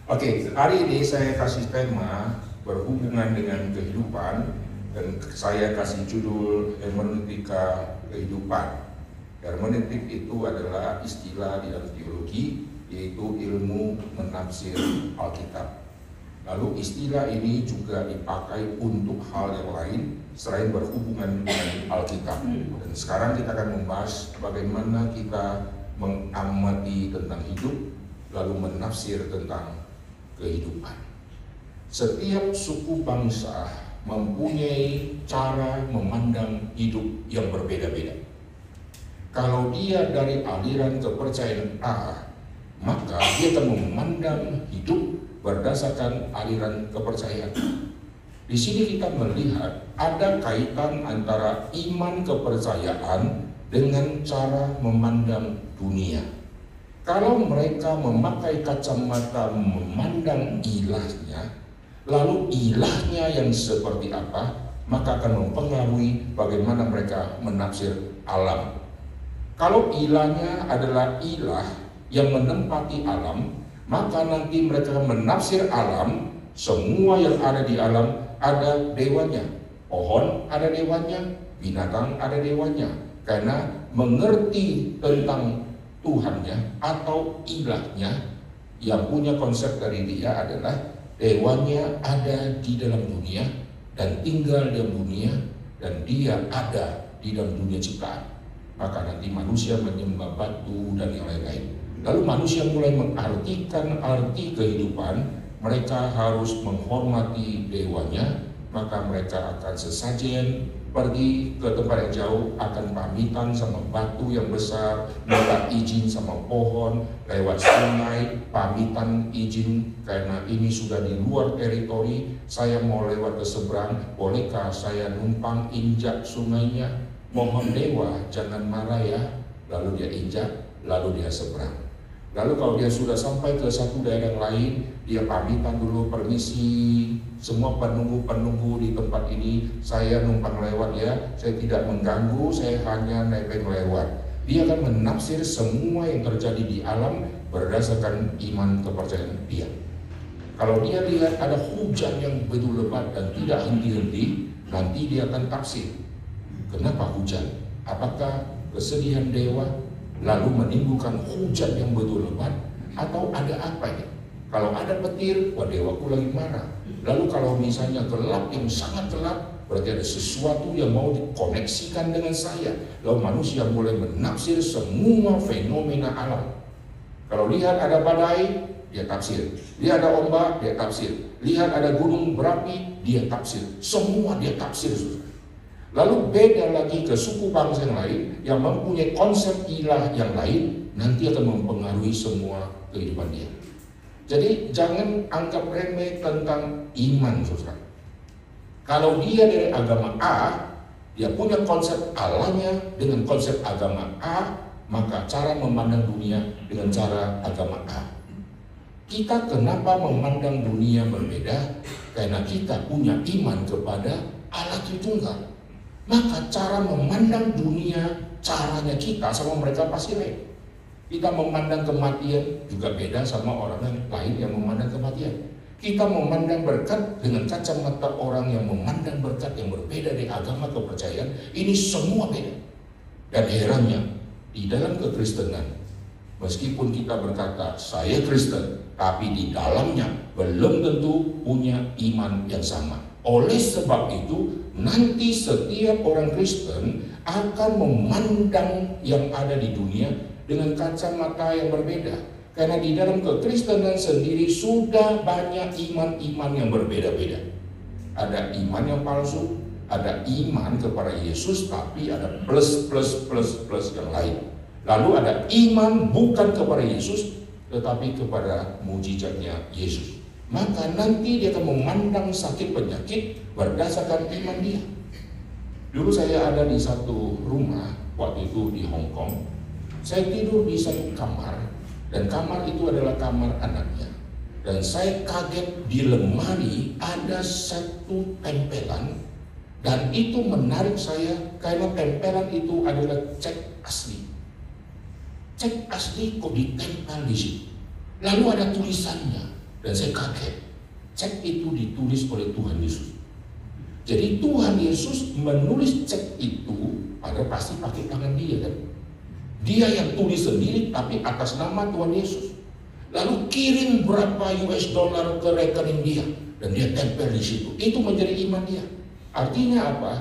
Oke, hari ini saya kasih tema berhubungan dengan kehidupan dan saya kasih judul hermeneutika kehidupan. Hermeneutik itu adalah istilah di dalam teologi, yaitu ilmu menafsir Alkitab. Lalu istilah ini juga dipakai untuk hal yang lain selain berhubungan dengan Alkitab. Dan sekarang kita akan membahas bagaimana kita mengamati tentang hidup, lalu menafsir tentang kehidupan. Setiap suku bangsa mempunyai cara memandang hidup yang berbeda-beda. Kalau dia dari aliran kepercayaan A, maka dia akan memandang hidup berdasarkan aliran kepercayaan. Di sini kita melihat ada kaitan antara iman kepercayaan dengan cara memandang dunia. Kalau mereka memakai kacamata memandang ilahnya, lalu ilahnya yang seperti apa, maka akan mempengaruhi bagaimana mereka menafsir alam. Kalau ilahnya adalah ilah yang menempati alam, maka nanti mereka menafsir alam, semua yang ada di alam ada dewanya. Pohon ada dewanya, binatang ada dewanya. Karena mengerti tentang Tuhannya atau ilahnya, yang punya konsep dari dia adalah dewanya ada di dalam dunia dan tinggal di dalam dunia dan dia ada di dalam dunia ciptaan. Maka nanti manusia menyembah batu dan yang lain-lain. Lalu manusia mulai mengartikan arti kehidupan, mereka harus menghormati dewanya, maka mereka akan sesajen pergi ke tempat yang jauh, akan pamitan sama batu yang besar, minta izin sama pohon, lewat sungai, pamitan izin karena ini sudah di luar teritori, saya mau lewat ke seberang, bolehkah saya numpang injak sungainya? Mohon dewa jangan marah ya. Lalu dia injak, lalu dia seberang. Lalu kalau dia sudah sampai ke satu daerah lain, dia pamitan dulu, permisi semua penunggu-penunggu di tempat ini, saya numpang lewat ya, saya tidak mengganggu, saya hanya nebeng lewat. Dia akan menafsir semua yang terjadi di alam berdasarkan iman kepercayaan dia. Kalau dia lihat ada hujan yang begitu lebat dan tidak henti-henti, nanti dia akan tafsir. Kenapa hujan? Apakah kesedihan dewa lalu menimbulkan hujan yang begitu lebat, atau ada apa ini? Kalau ada petir, wah dewaku lagi marah. Lalu kalau misalnya gelap yang sangat gelap, berarti ada sesuatu yang mau dikoneksikan dengan saya. Lalu manusia mulai menafsir semua fenomena alam. Kalau lihat ada badai, dia tafsir. Lihat ada ombak, dia tafsir. Lihat ada gunung berapi, dia tafsir. Semua dia tafsir. Lalu beda lagi ke suku bangsa yang lain yang mempunyai konsep ilah yang lain, nanti akan mempengaruhi semua kehidupan dia. Jadi jangan anggap remeh tentang iman, saudara. Kalau dia dari agama A, dia punya konsep Allahnya dengan konsep agama A, maka cara memandang dunia dengan cara agama A. Kita kenapa memandang dunia berbeda? Karena kita punya iman kepada Allah Tritunggal. Maka cara memandang dunia, caranya kita sama mereka pasti lain. Kita memandang kematian juga beda sama orang lain yang memandang kematian. Kita memandang berkat dengan kacamata orang yang memandang berkat yang berbeda dari agama kepercayaan. Ini semua beda. Dan herannya, di dalam kekristenan, meskipun kita berkata saya Kristen, tapi di dalamnya belum tentu punya iman yang sama. Oleh sebab itu, nanti setiap orang Kristen akan memandang yang ada di dunia dengan kacamata yang berbeda. Karena di dalam kekristenan sendiri sudah banyak iman-iman yang berbeda-beda. Ada iman yang palsu, ada iman kepada Yesus, tapi ada plus yang lain. Lalu ada iman bukan kepada Yesus, tetapi kepada mujizatnya Yesus. Maka nanti dia akan memandang sakit penyakit berdasarkan iman dia. Dulu saya ada di satu rumah, waktu itu di Hong Kong. Saya tidur di satu kamar, dan kamar itu adalah kamar anaknya. Dan saya kaget di lemari ada satu tempelan, dan itu menarik saya karena tempelan itu adalah cek asli. Cek asli kok ditempel di situ. Lalu ada tulisannya. Dan saya kaget, cek itu ditulis oleh Tuhan Yesus. Jadi Tuhan Yesus menulis cek itu, padahal pasti pakai tangan dia kan. Dia yang tulis sendiri tapi atas nama Tuhan Yesus. Lalu kirim berapa US dollar ke rekening dia dan dia tempel di situ. Itu menjadi iman dia. Artinya apa?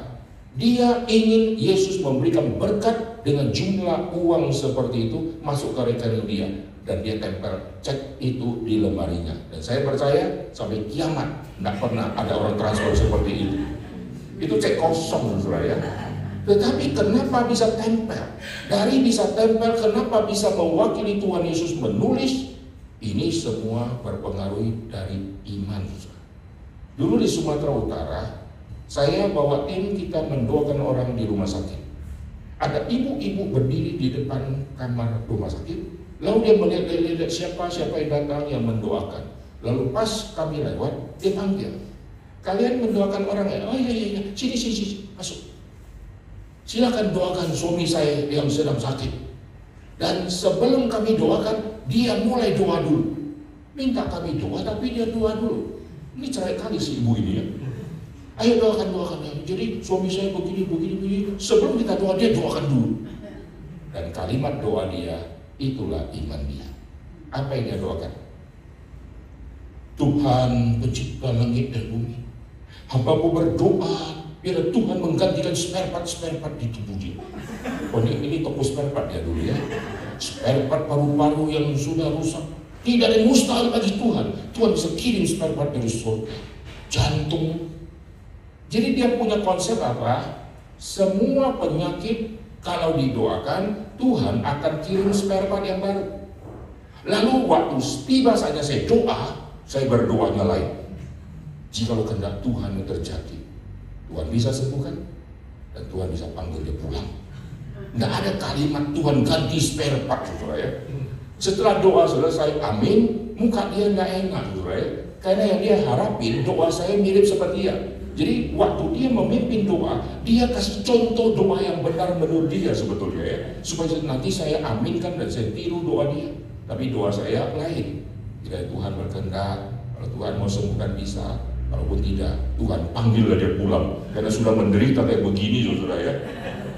Dia ingin Yesus memberikan berkat dengan jumlah uang seperti itu masuk ke rekening dia. Dan dia tempel cek itu di lemarinya. Dan saya percaya sampai kiamat tidak pernah ada orang transfer seperti itu. Itu cek kosong, saudara ya. Tetapi kenapa bisa tempel? Dari bisa tempel, kenapa bisa mewakili Tuhan Yesus menulis? Ini semua berpengaruh dari iman, saudara. Dulu di Sumatera Utara, saya bawa tim kita mendoakan orang di rumah sakit. Ada ibu-ibu berdiri di depan kamar rumah sakit. Lalu dia melihat siapa yang datang yang mendoakan. Lalu pas kami lewat, dia panggil. Kalian mendoakan orang ya? Oh iya, sini, masuk. Silakan doakan suami saya yang sedang sakit. Dan sebelum kami doakan, dia mulai doa dulu. Minta kami doa, tapi dia doa dulu. Ini cerai kali si ibu ini ya. Ayo doakan. Jadi suami saya begini. Sebelum kita doa, dia doakan dulu. Dan kalimat doa dia, itulah iman dia. Apa yang dia doakan? Tuhan pencipta langit dan bumi, hamba-Mu berdoa biar Tuhan menggantikan spare part di tubuh dia. Oh ini toko spare part ya dulu ya. Spare part paru-paru yang sudah rusak. Tidak ada yang mustahil bagi Tuhan. Tuhan bisa kirim spare part dari surga. Jantung. Jadi dia punya konsep apa? Semua penyakit kalau didoakan, Tuhan akan kirim spare part yang baru. Lalu waktu tiba saja saya doa, saya berdoanya lain. Jikalau kehendak Tuhan yang terjadi, Tuhan bisa sembuhkan dan Tuhan bisa panggil dia pulang. Nggak ada kalimat Tuhan ganti spare part, saudara ya. Setelah doa selesai, amin, muka dia nggak enak, saudara ya. Karena yang dia harapin doa saya mirip seperti dia. Jadi waktu dia memimpin doa, dia kasih contoh doa yang benar menurut dia sebetulnya ya. Supaya nanti saya aminkan dan saya tiru doa dia. Tapi doa saya lain. Jika Tuhan berkehendak, kalau Tuhan mau sembuhkan bisa. Walaupun tidak, Tuhan panggillah dia pulang karena sudah menderita kayak begini, saudara ya.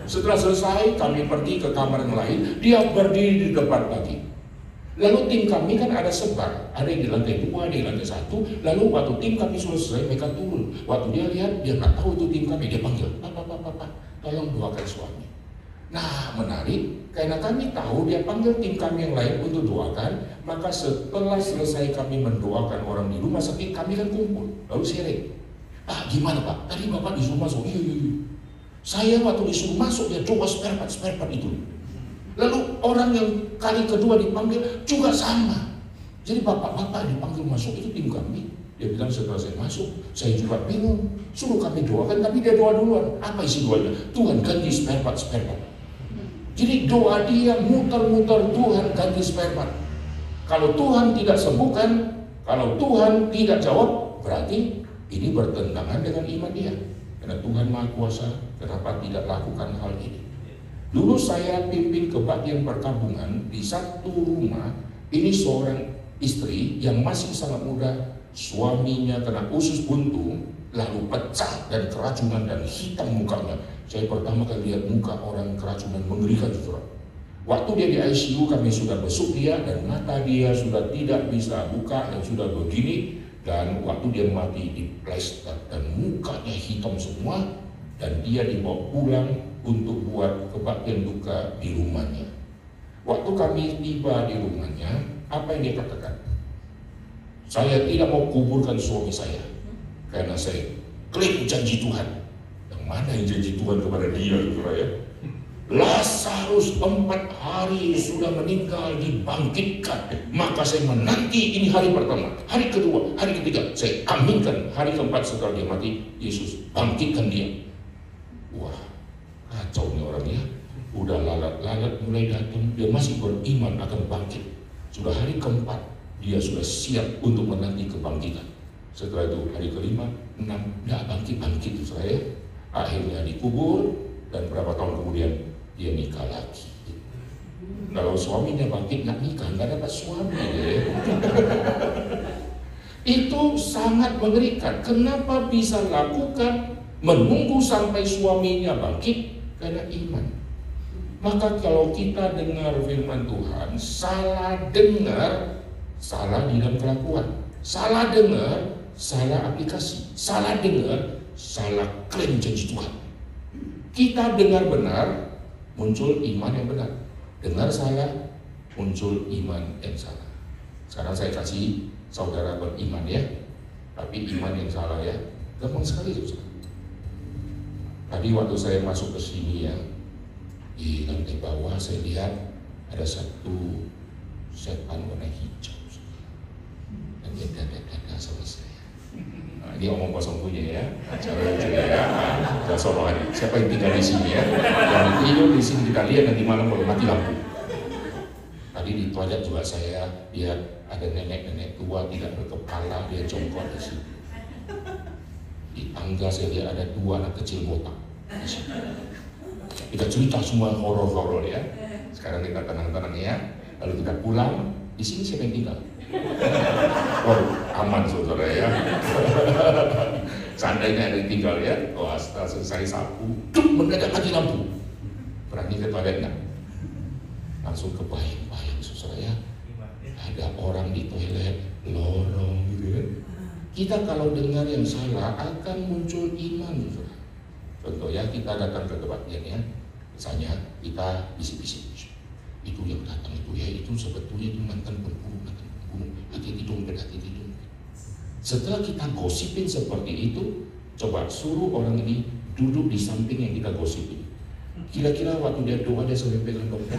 Setelah selesai, kami pergi ke kamar yang lain. Dia berdiri di depan lagi. Lalu tim kami kan ada sebar, ada yang di lantai 2, ada yang di lantai 1. Lalu waktu tim kami selesai, mereka turun. Waktu dia lihat, dia nggak tahu itu tim kami. Dia panggil, Pak, tolong doakan suami. Nah, menarik, karena kami tahu dia panggil tim kami yang lain untuk doakan. Maka setelah selesai kami mendoakan orang di rumah sakit, kami kan kumpul. Lalu sharing. Pak, gimana Pak? Tadi Bapak disuruh masuk. Iya. Saya waktu disuruh masuk, dia doa spare part itu. Lalu orang yang kali kedua dipanggil juga sama. Jadi bapak-bapak dipanggil masuk itu tim kami. Dia bilang setelah saya masuk, saya juga bingung. Suruh kami doakan, tapi dia doa duluan. Apa isi doanya? Tuhan ganti spare part. Jadi doa dia muter-muter, Tuhan ganti spare part. Kalau Tuhan tidak sembuhkan, kalau Tuhan tidak jawab, berarti ini bertentangan dengan iman dia. Karena Tuhan Maha Kuasa, kenapa tidak lakukan hal ini? Dulu saya pimpin kebaktian perkampungan di satu rumah. Ini seorang istri yang masih sangat muda, suaminya kena usus buntu, lalu pecah dan keracunan dan hitam mukanya. Saya pertama kali lihat muka orang keracunan mengerikan, saudara. Waktu dia di ICU, kami sudah besuk dia dan mata dia sudah tidak bisa buka dan sudah begini. Dan waktu dia mati di plester dan mukanya hitam semua. Dan dia dibawa pulang untuk buat kebaktian duka di rumahnya. Waktu kami tiba di rumahnya, apa yang dia katakan? Saya tidak mau kuburkan suami saya karena saya klaim janji Tuhan. Yang mana yang janji Tuhan kepada dia, saudara ya? Lazarus 4 hari sudah meninggal, dibangkitkan. Maka saya menanti ini hari pertama, hari kedua, hari ketiga. Saya aminkan hari keempat setelah dia mati, Yesus bangkitkan dia. Wah, kacau nih orangnya. Udah lalat-lalat mulai datang, dia masih beriman akan bangkit. Sudah hari keempat, dia sudah siap untuk menanti kebangkitan. Setelah itu hari kelima, 6, nggak bangkit-bangkit saya. Akhirnya dikubur dan berapa tahun kemudian dia nikah lagi. Kalau suaminya bangkit nggak nikah, nggak dapat suami ya. sangat mengerikan. Kenapa bisa lakukan menunggu sampai suaminya bangkit? Karena iman. Maka kalau kita dengar firman Tuhan, salah dengar, salah di dalam kelakuan. Salah dengar, salah aplikasi. Salah dengar, salah klaim janji Tuhan. Kita dengar benar, muncul iman yang benar. Dengar salah, muncul iman yang salah. Sekarang saya kasih saudara beriman ya, tapi iman yang salah ya, gampang sekali susah. Tadi waktu saya masuk ke sini ya, di lantai bawah saya lihat ada satu setan warna hijau, dan dia dada sama saya. Nah, ini omong kosong punya ya, cara lucu ya, dan sorohan. Siapa yang tinggal di sini ya? Yang tidur di sini kita lihat nanti malam kalau mati lampu. Tadi di toilet juga saya lihat ada nenek-nenek tua tidak berkepala, dia jongkok di sini. Di tangga saya lihat ada 2 anak kecil botak di sini. Kita cerita semua horor-horor ya. Sekarang kita tenang-tenang ya. Lalu kita pulang. Di sini siapa yang tinggal? Oh, aman saudara ya. Seandainya ada yang tinggal ya. Oh, setelah selesai sapu, mendadak mati lampu. Berani ke toilet nggak? Langsung kebayang-bayang saudara ya. Ada orang di toilet lorong gitu kan. Kita kalau dengar yang salah akan muncul iman saudara. Contoh ya, kita datang ke kebaktian ya. Misalnya kita bisik-bisik, itu yang datang itu ya, itu sebetulnya itu mantan pembunuh, hati-hati dompet. Setelah kita gosipin seperti itu, coba suruh orang ini duduk di samping yang kita gosipin. Kira-kira waktu dia doa dia sampai pegang dompet.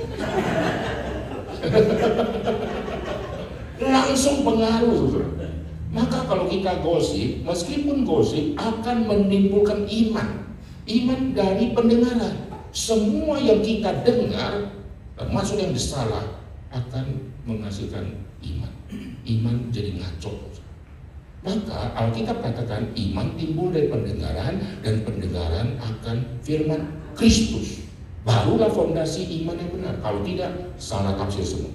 Langsung pengaruh saudara. Maka kalau kita gosip, meskipun gosip akan menimbulkan iman. Iman dari pendengaran. Semua yang kita dengar, termasuk yang salah, akan menghasilkan iman. Iman jadi ngaco. Maka Alkitab katakan iman timbul dari pendengaran, dan pendengaran akan firman Kristus. Barulah fondasi iman yang benar. Kalau tidak, salah tafsir semua.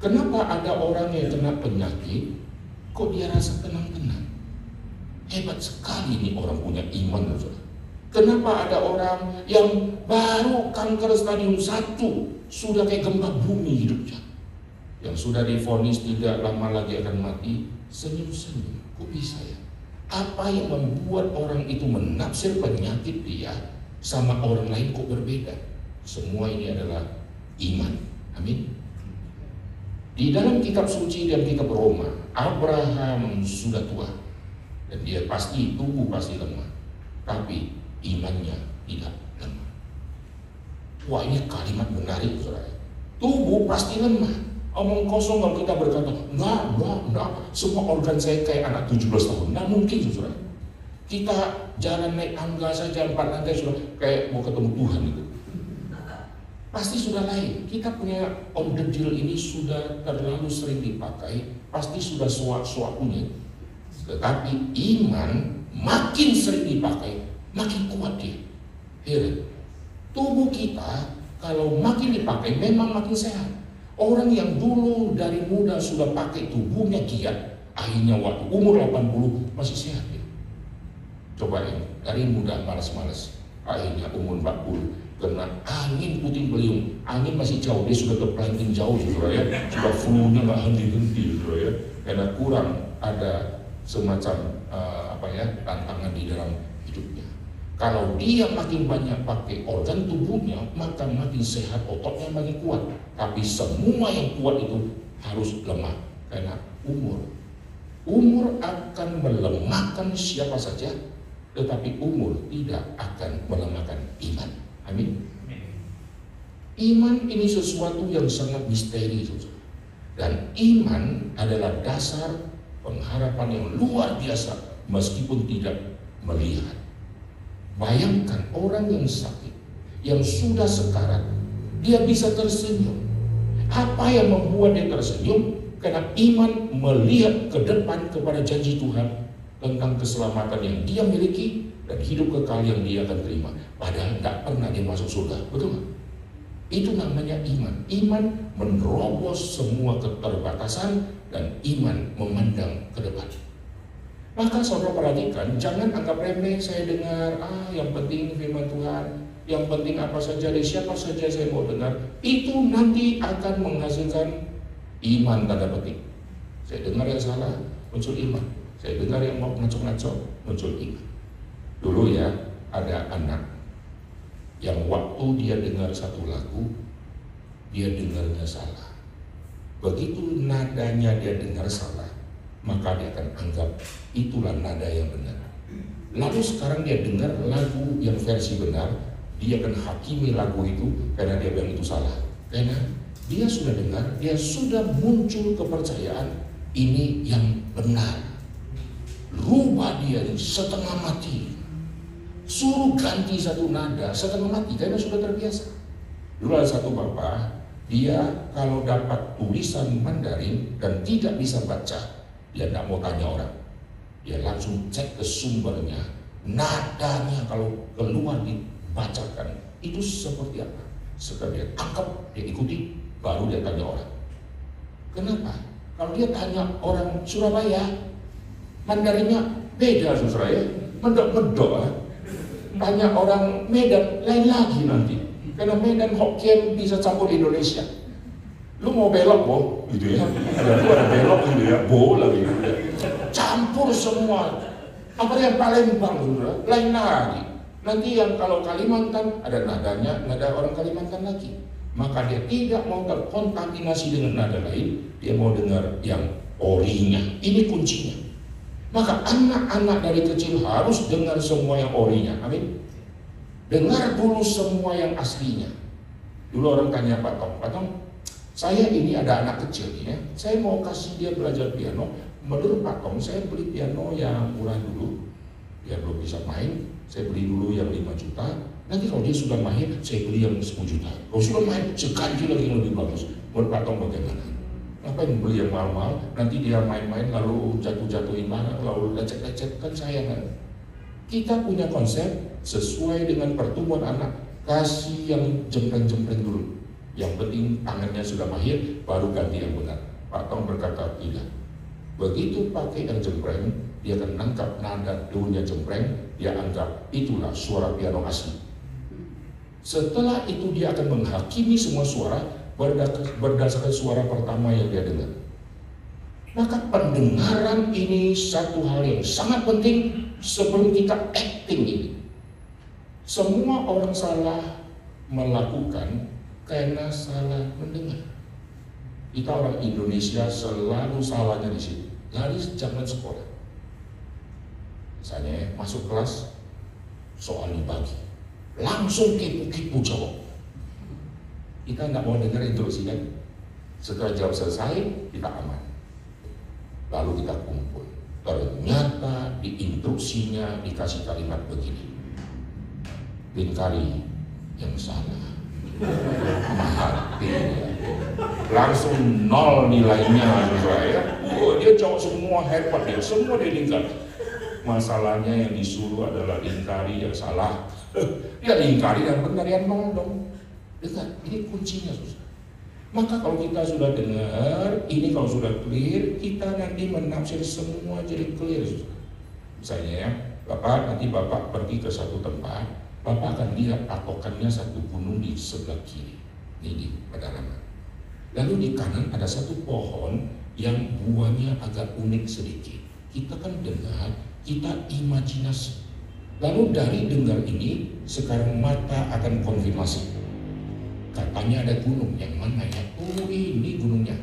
Kenapa ada orang yang kena penyakit, kok dia rasa tenang-tenang? Hebat sekali nih orang punya iman. Kenapa ada orang yang baru kanker stadium 1 sudah kayak gempa bumi hidupnya, yang sudah divonis tidak lama lagi akan mati, senyum-senyum? Kok bisa ya? Apa yang membuat orang itu menafsir penyakit dia sama orang lain kok berbeda? Semua ini adalah iman. Amin. Di dalam kitab suci dan kitab Roma, Abraham sudah tua dan dia pasti tubuh pasti lemah, tapi imannya tidak lemah. Wah, ini kalimat menarik saudara. Tubuh pasti lemah. Omong kosong kalau kita berkata, enggak, semua organ saya kayak anak 17 tahun. Nggak mungkin saudara. Kita jalan naik tangga saja 4 lantai sudah kayak mau ketemu Tuhan itu. Pasti sudah lain. Kita punya on the deal ini sudah terlalu sering dipakai, pasti sudah suap-suapunya. Tetapi iman makin sering dipakai, makin kuat dia. Heran. Tubuh kita kalau makin dipakai memang makin sehat. Orang yang dulu dari muda sudah pakai tubuhnya giat, akhirnya waktu umur 80 masih sehat ya. Coba ini, dari muda malas-malas, akhirnya umur 40 kena angin puting beliung, angin masih jauh, dia sudah terpelanting jauh saudara ya, sudah flu-nya nggak henti-henti saudara ya, karena kurang ada semacam tantangan di dalam hidupnya. Kalau dia makin banyak pakai organ tubuhnya, maka makin sehat, ototnya makin kuat. Tapi semua yang kuat itu harus lemah karena umur. Umur akan melemahkan siapa saja, tetapi umur tidak akan melemahkan iman. Amin. Iman ini sesuatu yang sangat misteri, dan iman adalah dasar pengharapan yang luar biasa meskipun tidak melihat. Bayangkan orang yang sakit, yang sudah sekarat, dia bisa tersenyum. Apa yang membuat dia tersenyum? Karena iman melihat ke depan kepada janji Tuhan tentang keselamatan yang dia miliki dan hidup kekal yang dia akan terima. Padahal tidak pernah dia masuk surga, betul nggak? Itu namanya iman. Iman menerobos semua keterbatasan dan iman memandang ke depan. Maka saudara perhatikan, jangan anggap remeh saya dengar, yang penting firman Tuhan, yang penting apa saja dari siapa saja saya mau dengar, itu nanti akan menghasilkan iman tanda petik. Saya dengar yang salah, muncul iman. Saya dengar yang mau ngaco-ngaco, muncul iman. Dulu ya, ada anak yang waktu dia dengar satu lagu, dia dengarnya salah. Begitu nadanya dia dengar salah, maka dia akan anggap itulah nada yang benar. Lalu sekarang dia dengar lagu yang versi benar, dia akan hakimi lagu itu karena dia bilang itu salah. Karena dia sudah dengar, dia sudah muncul kepercayaan ini yang benar. Rubah dia setengah mati. Suruh ganti satu nada setengah mati karena sudah terbiasa. Dulu ada satu bapak, dia kalau dapat tulisan Mandarin dan tidak bisa baca, dia tidak mau tanya orang. Dia langsung cek ke sumbernya, nadanya kalau keluar dibacakan itu seperti apa. Setelah dia tangkap, dia ikuti, baru dia tanya orang. Kenapa? Kalau dia tanya orang Surabaya, Mandarinnya beda saudara ya, medok-medok. Tanya orang Medan lain lagi nanti, karena Medan Hokkien bisa campur Indonesia. Lu mau belok boh, gitu ya? Ada belok gitu ya, boh lagi, campur semua. Apa yang Palembang saudara, lain lagi. Nanti yang kalau Kalimantan ada nadanya, nada orang Kalimantan lagi. Maka dia tidak mau terkontaminasi dengan nada lain, dia mau dengar yang orinya. Ini kuncinya. Maka anak-anak dari kecil harus dengar semua yang orinya. Amin. Dengar dulu semua yang aslinya. Dulu orang tanya Pak Tong, saya ini ada anak kecil ya, saya mau kasih dia belajar piano. Menurut Pak Tong, saya beli piano yang murah dulu, dia belum bisa main, saya beli dulu yang 5 juta. Nanti kalau dia sudah mahir, saya beli yang 10 juta. Kalau sudah mahir, seganti lagi yang lebih bagus. Menurut Pak Tong bagaimana? Apa yang beli yang mahal-mahal, nanti dia main-main lalu jatuh-jatuhin mana, lalu lecet-lecet, kan sayang kan? Kita punya konsep sesuai dengan pertumbuhan anak, kasih yang jempreng-jempreng dulu. Yang penting tangannya sudah mahir, baru ganti yang benar. Pak Tong berkata tidak. Begitu pakai yang jempreng, dia akan nangkap nada daunnya jempreng, dia anggap itulah suara piano asli. Setelah itu dia akan menghakimi semua suara berdasarkan suara pertama yang dia dengar. Maka pendengaran ini satu hal yang sangat penting sebelum kita acting ini. Semua orang salah melakukan karena salah mendengar. Kita orang Indonesia selalu salahnya di situ. Dari zaman sekolah. Misalnya masuk kelas, soal dibagi, langsung kipu-kipu jawab. Kita nggak mau dengar instruksi kan? Setelah jawab selesai, kita aman. Lalu kita kumpul. Ternyata di instruksinya dikasih kalimat begini. Lingkari yang salah. Mati. Langsung 0 nilainya. Dia jawab semua hebat, dia semua dia lingkari. Masalahnya yang disuruh adalah lingkari yang salah. Ya lingkari yang benar yang mana dong? Dengar, ini kuncinya susah. Maka kalau kita sudah dengar, ini kalau sudah clear, kita nanti menafsir semua jadi clear susah. Misalnya ya, nanti Bapak pergi ke satu tempat, Bapak akan lihat patokannya satu gunung di sebelah kiri, ini di pedalaman. Lalu di kanan ada satu pohon yang buahnya agak unik sedikit. Kita kan dengar, kita imajinasi. Lalu dari dengar ini, sekarang mata akan konfirmasi. Katanya ada gunung, yang mana ya? Oh ini gunungnya.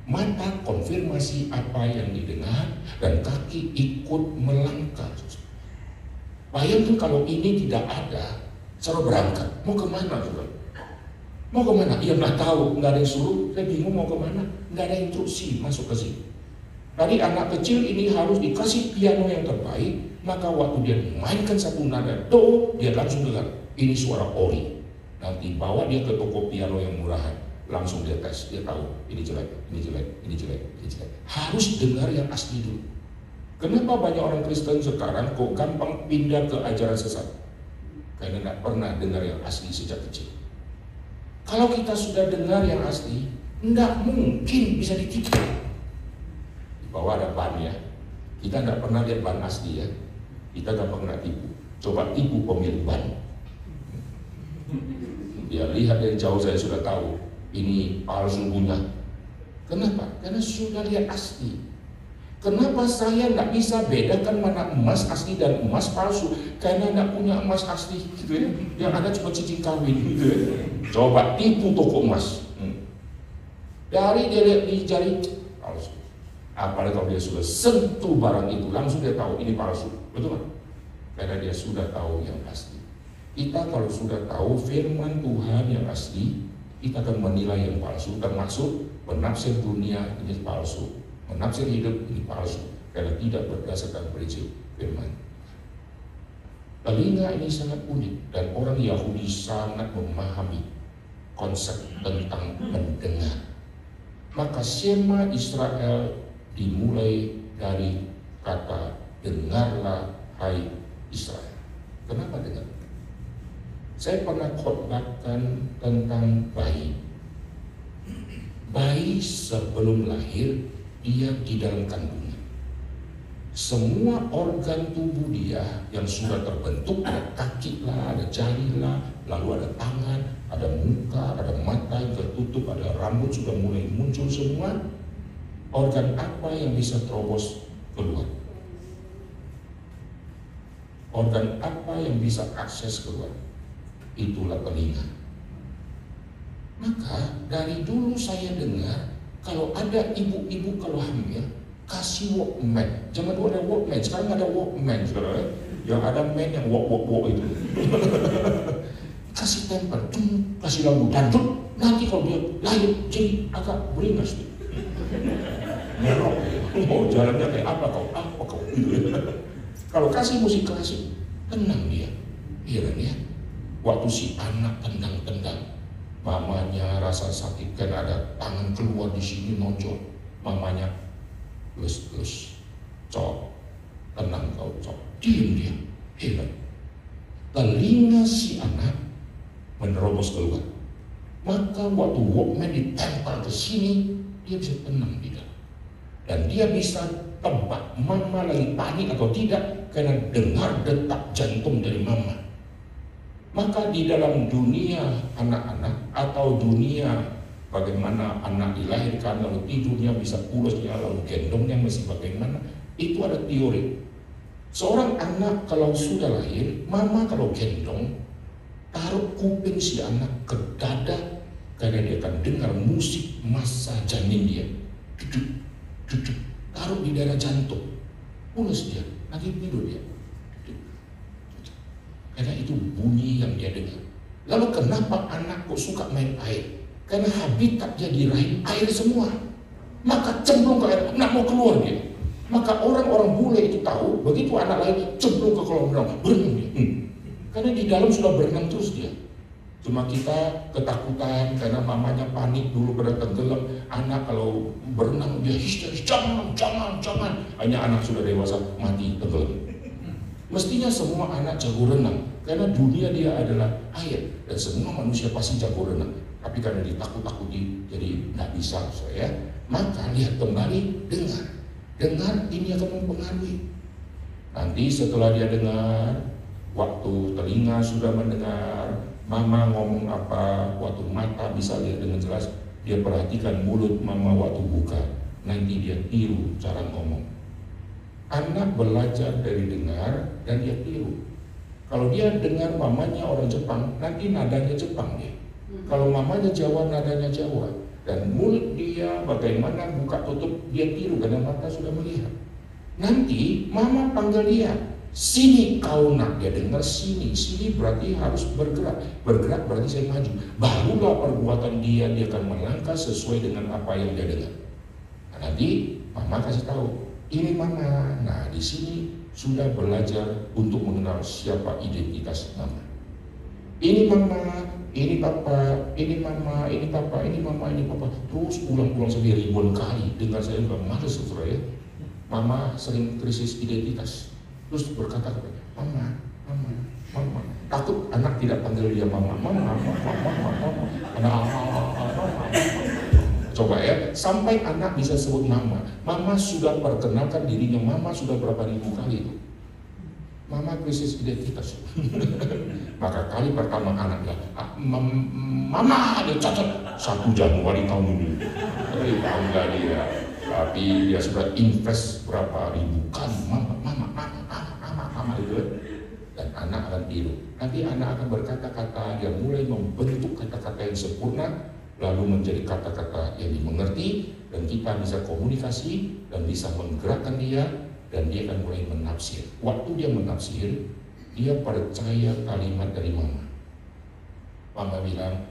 Mata konfirmasi apa yang didengar dan kaki ikut melangkah. Bayangkan kalau ini tidak ada, cara berangkat, mau kemana juga? Mau kemana? Ia nggak tahu, nggak ada yang suruh, saya bingung mau kemana, nggak ada instruksi masuk ke sini. Tadi anak kecil ini harus dikasih piano yang terbaik, maka waktu dia mainkan satu nada do, dia langsung dengar ini suara ori. Nanti bawa dia ke toko piano yang murahan, langsung dia tes, dia tahu ini jelek, ini jelek, ini jelek, ini jelek. Harus dengar yang asli dulu. Kenapa banyak orang Kristen sekarang kok gampang pindah ke ajaran sesat? Karena tidak pernah dengar yang asli sejak kecil. Kalau kita sudah dengar yang asli, tidak mungkin bisa ditipu. Di bawah ada ban ya, Kita nggak pernah lihat ban asli ya. Kita nggak pernah tipu. Coba tipu pemilik ban. Dia lihat dari jauh, saya sudah tahu ini palsu punya. Kenapa? Karena sudah lihat asli. Kenapa saya nggak bisa bedakan mana emas asli dan emas palsu? Karena nggak punya emas asli, gitu ya. Yang ada cuma cincin kawin, gitu ya. Coba tipu toko emas. Dari dia lihat di jari palsu. Apalagi kalau dia sudah sentuh barang itu, langsung dia tahu ini palsu, betul kan? Karena dia sudah tahu yang asli. Kita kalau sudah tahu firman Tuhan yang asli, kita akan menilai yang palsu, termasuk menafsir dunia ini palsu. Menafsir hidup ini palsu karena tidak berdasarkan prinsip firman. Telinga ini sangat unik dan orang Yahudi sangat memahami konsep tentang mendengar. Maka Shema Israel dimulai dari kata dengarlah hai Israel. Kenapa dengar? Saya pernah khotbahkan tentang bayi. Bayi sebelum lahir dia di dalam kandungan. Semua organ tubuh dia yang sudah terbentuk, ada kaki lah, ada jari lah, lalu ada tangan, ada muka, ada mata yang tertutup, ada rambut sudah mulai muncul semua. Organ apa yang bisa terobos keluar? Organ apa yang bisa akses keluar? Itulah telinga. Maka dari dulu saya dengar kalau ada ibu-ibu kalau hamil kasih Walkman. Jangan dulu ada Walkman, sekarang ada Walkman saudara. Yang ada man yang walk itu. Kasih temper, kasih lagu dangdut. Nanti kalau dia lahir jadi agak beringas nih. Merok, mau jalannya kayak apa kau gitu. Kalau kasih musik klasik, tenang dia. Iya kan ya? Waktu si anak tendang-tendang, mamanya rasa sakit kan ada tangan keluar di sini nonjol. Mamanya lus, cok, tenang kau cok, diem dia, hebat. Telinga si anak menerobos keluar. Maka waktu Walkman ditempel ke sini, dia bisa tenang di dalam. Dan dia bisa tebak mama lagi panik atau tidak karena dengar detak jantung dari mama. Maka di dalam dunia anak-anak atau dunia bagaimana anak dilahirkan lalu tidurnya bisa pulasnya lalu gendongnya masih bagaimana, itu ada teori. Seorang anak kalau sudah lahir, mama kalau gendong taruh kuping si anak ke dada karena dia akan dengar musik masa janin dia. Duduk, taruh di daerah jantung, pulas dia, nanti tidur dia. Karena itu bunyi yang dia dengar. Lalu kenapa anak kok suka main air? Karena habitat dia di rahim air semua. Maka cemplung ke air, nak mau keluar dia. Maka orang-orang bule itu tahu, begitu anak lahir cemplung ke kolam renang, berenang dia. Karena di dalam sudah berenang terus dia. Cuma kita ketakutan karena mamanya panik dulu pada tenggelam. Anak kalau berenang dia histeris, jangan. Hanya anak sudah dewasa mati tenggelam. Mestinya semua anak jago renang karena dunia dia adalah air dan semua manusia pasti jago renang. Tapi karena ditakut-takuti jadi tidak bisa saya. Maka lihat kembali, dengar ini akan mempengaruhi. Nanti setelah dia dengar, waktu telinga sudah mendengar, mama ngomong apa, waktu mata bisa lihat dengan jelas, dia perhatikan mulut mama waktu buka. Nanti dia tiru cara ngomong. Anak belajar dari dengar dan dia tiru. Kalau dia dengar mamanya orang Jepang, nanti nadanya Jepang dia. Kalau mamanya Jawa, nadanya Jawa. Dan mulut dia bagaimana buka tutup, dia tiru karena mata sudah melihat. Nanti mama panggil dia, sini kau nak. Dia dengar sini berarti harus bergerak. Bergerak berarti saya maju. Barulah perbuatan dia akan melangkah sesuai dengan apa yang dia dengar. Nah, nanti mama kasih tahu, ini mama. Nah, di sini sudah belajar untuk mengenal siapa identitas mama. Ini mama, ini papa, ini mama, ini papa, ini mama, ini papa. Terus ulang-ulang sampai ribuan kali. Dengar saya juga males saudara ya. Mama sering krisis identitas. Terus berkata kepada mama. Takut anak tidak panggil dia mama. Anak coba ya, sampai anak bisa sebut mama. Mama sudah perkenalkan dirinya, mama sudah berapa ribu kali itu. Mama krisis identitas. Maka kali pertama anak bilang, mama dia cacat 1 Januari tahun ini. Bangga dia. Tapi dia sudah invest berapa ribu kali, mama itu. Dan anak akan tiru. Nanti anak akan berkata-kata, dia mulai membentuk kata-kata yang sempurna, lalu menjadi kata-kata yang dimengerti, dan kita bisa komunikasi dan bisa menggerakkan dia, dan dia akan mulai menafsir. Waktu dia menafsir, dia percaya kalimat dari mama. Mama bilang,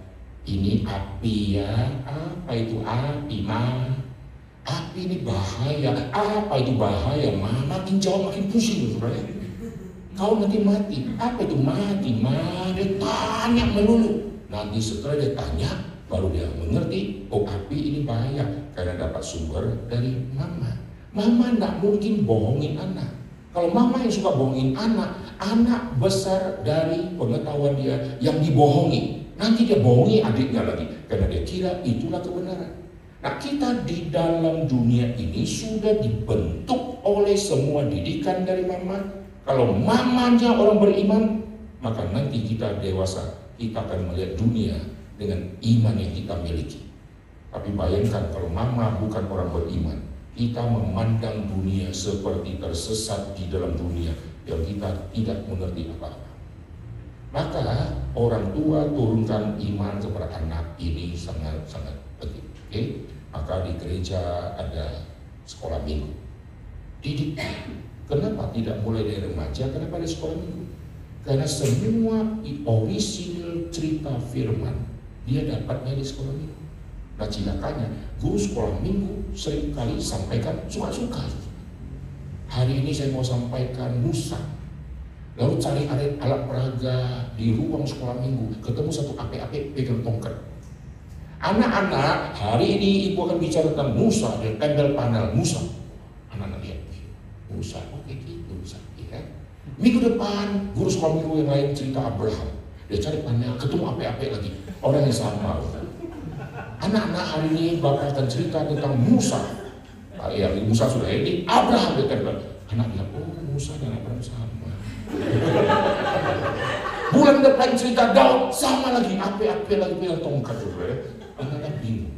ini api ya. Apa itu api, ma? Api ini bahaya. Apa itu bahaya, ma? Makin jauh makin pusing, saudara. Kau nanti mati. Apa itu mati, ma? Dia tanya melulu. Nanti setelah dia tanya, baru dia mengerti, oh api ini bahaya. Karena dapat sumber dari mama. Mama tidak mungkin bohongin anak. Kalau mama yang suka bohongin anak, anak besar dari pengetahuan dia yang dibohongi. Nanti dia bohongi adiknya lagi, karena dia kira itulah kebenaran. Nah, kita di dalam dunia ini sudah dibentuk oleh semua didikan dari mama. Kalau mamanya orang beriman, maka nanti kita dewasa, kita akan melihat dunia dengan iman yang kita miliki. Tapi bayangkan kalau mama bukan orang beriman, kita memandang dunia seperti tersesat di dalam dunia yang kita tidak mengerti apa-apa. Maka orang tua turunkan iman kepada anak ini sangat-sangat penting. Okay? Maka di gereja ada sekolah minggu. Didik. Kenapa tidak mulai dari remaja? Kenapa di sekolah minggu? Karena semua orisinil cerita firman dia dapatnya di sekolah minggu. Nah, cilakanya guru sekolah minggu seringkali sampaikan suka-suka. Hari ini saya mau sampaikan Musa. Lalu cari alat peraga di ruang sekolah minggu, ketemu satu ape-ape pegang tongkat. Anak-anak, hari ini ibu akan bicara tentang Musa, dia tempel panel Musa. Anak-anak lihat, Musa, oke gitu Musa. Ya. Minggu depan, guru sekolah minggu yang lain cerita Abraham. Dia cari panel, ketemu ape-ape lagi. Orang yang sama. Anak-anak hari ini bakal akan cerita tentang Musa. Ya, Musa sudah ini, Abraham dia tempel. Anak bilang, oh Musa dan Abraham sama. Bulan depan cerita Daud sama lagi, ape-ape lagi punya tongkat juga ya. Anak-anak bingung.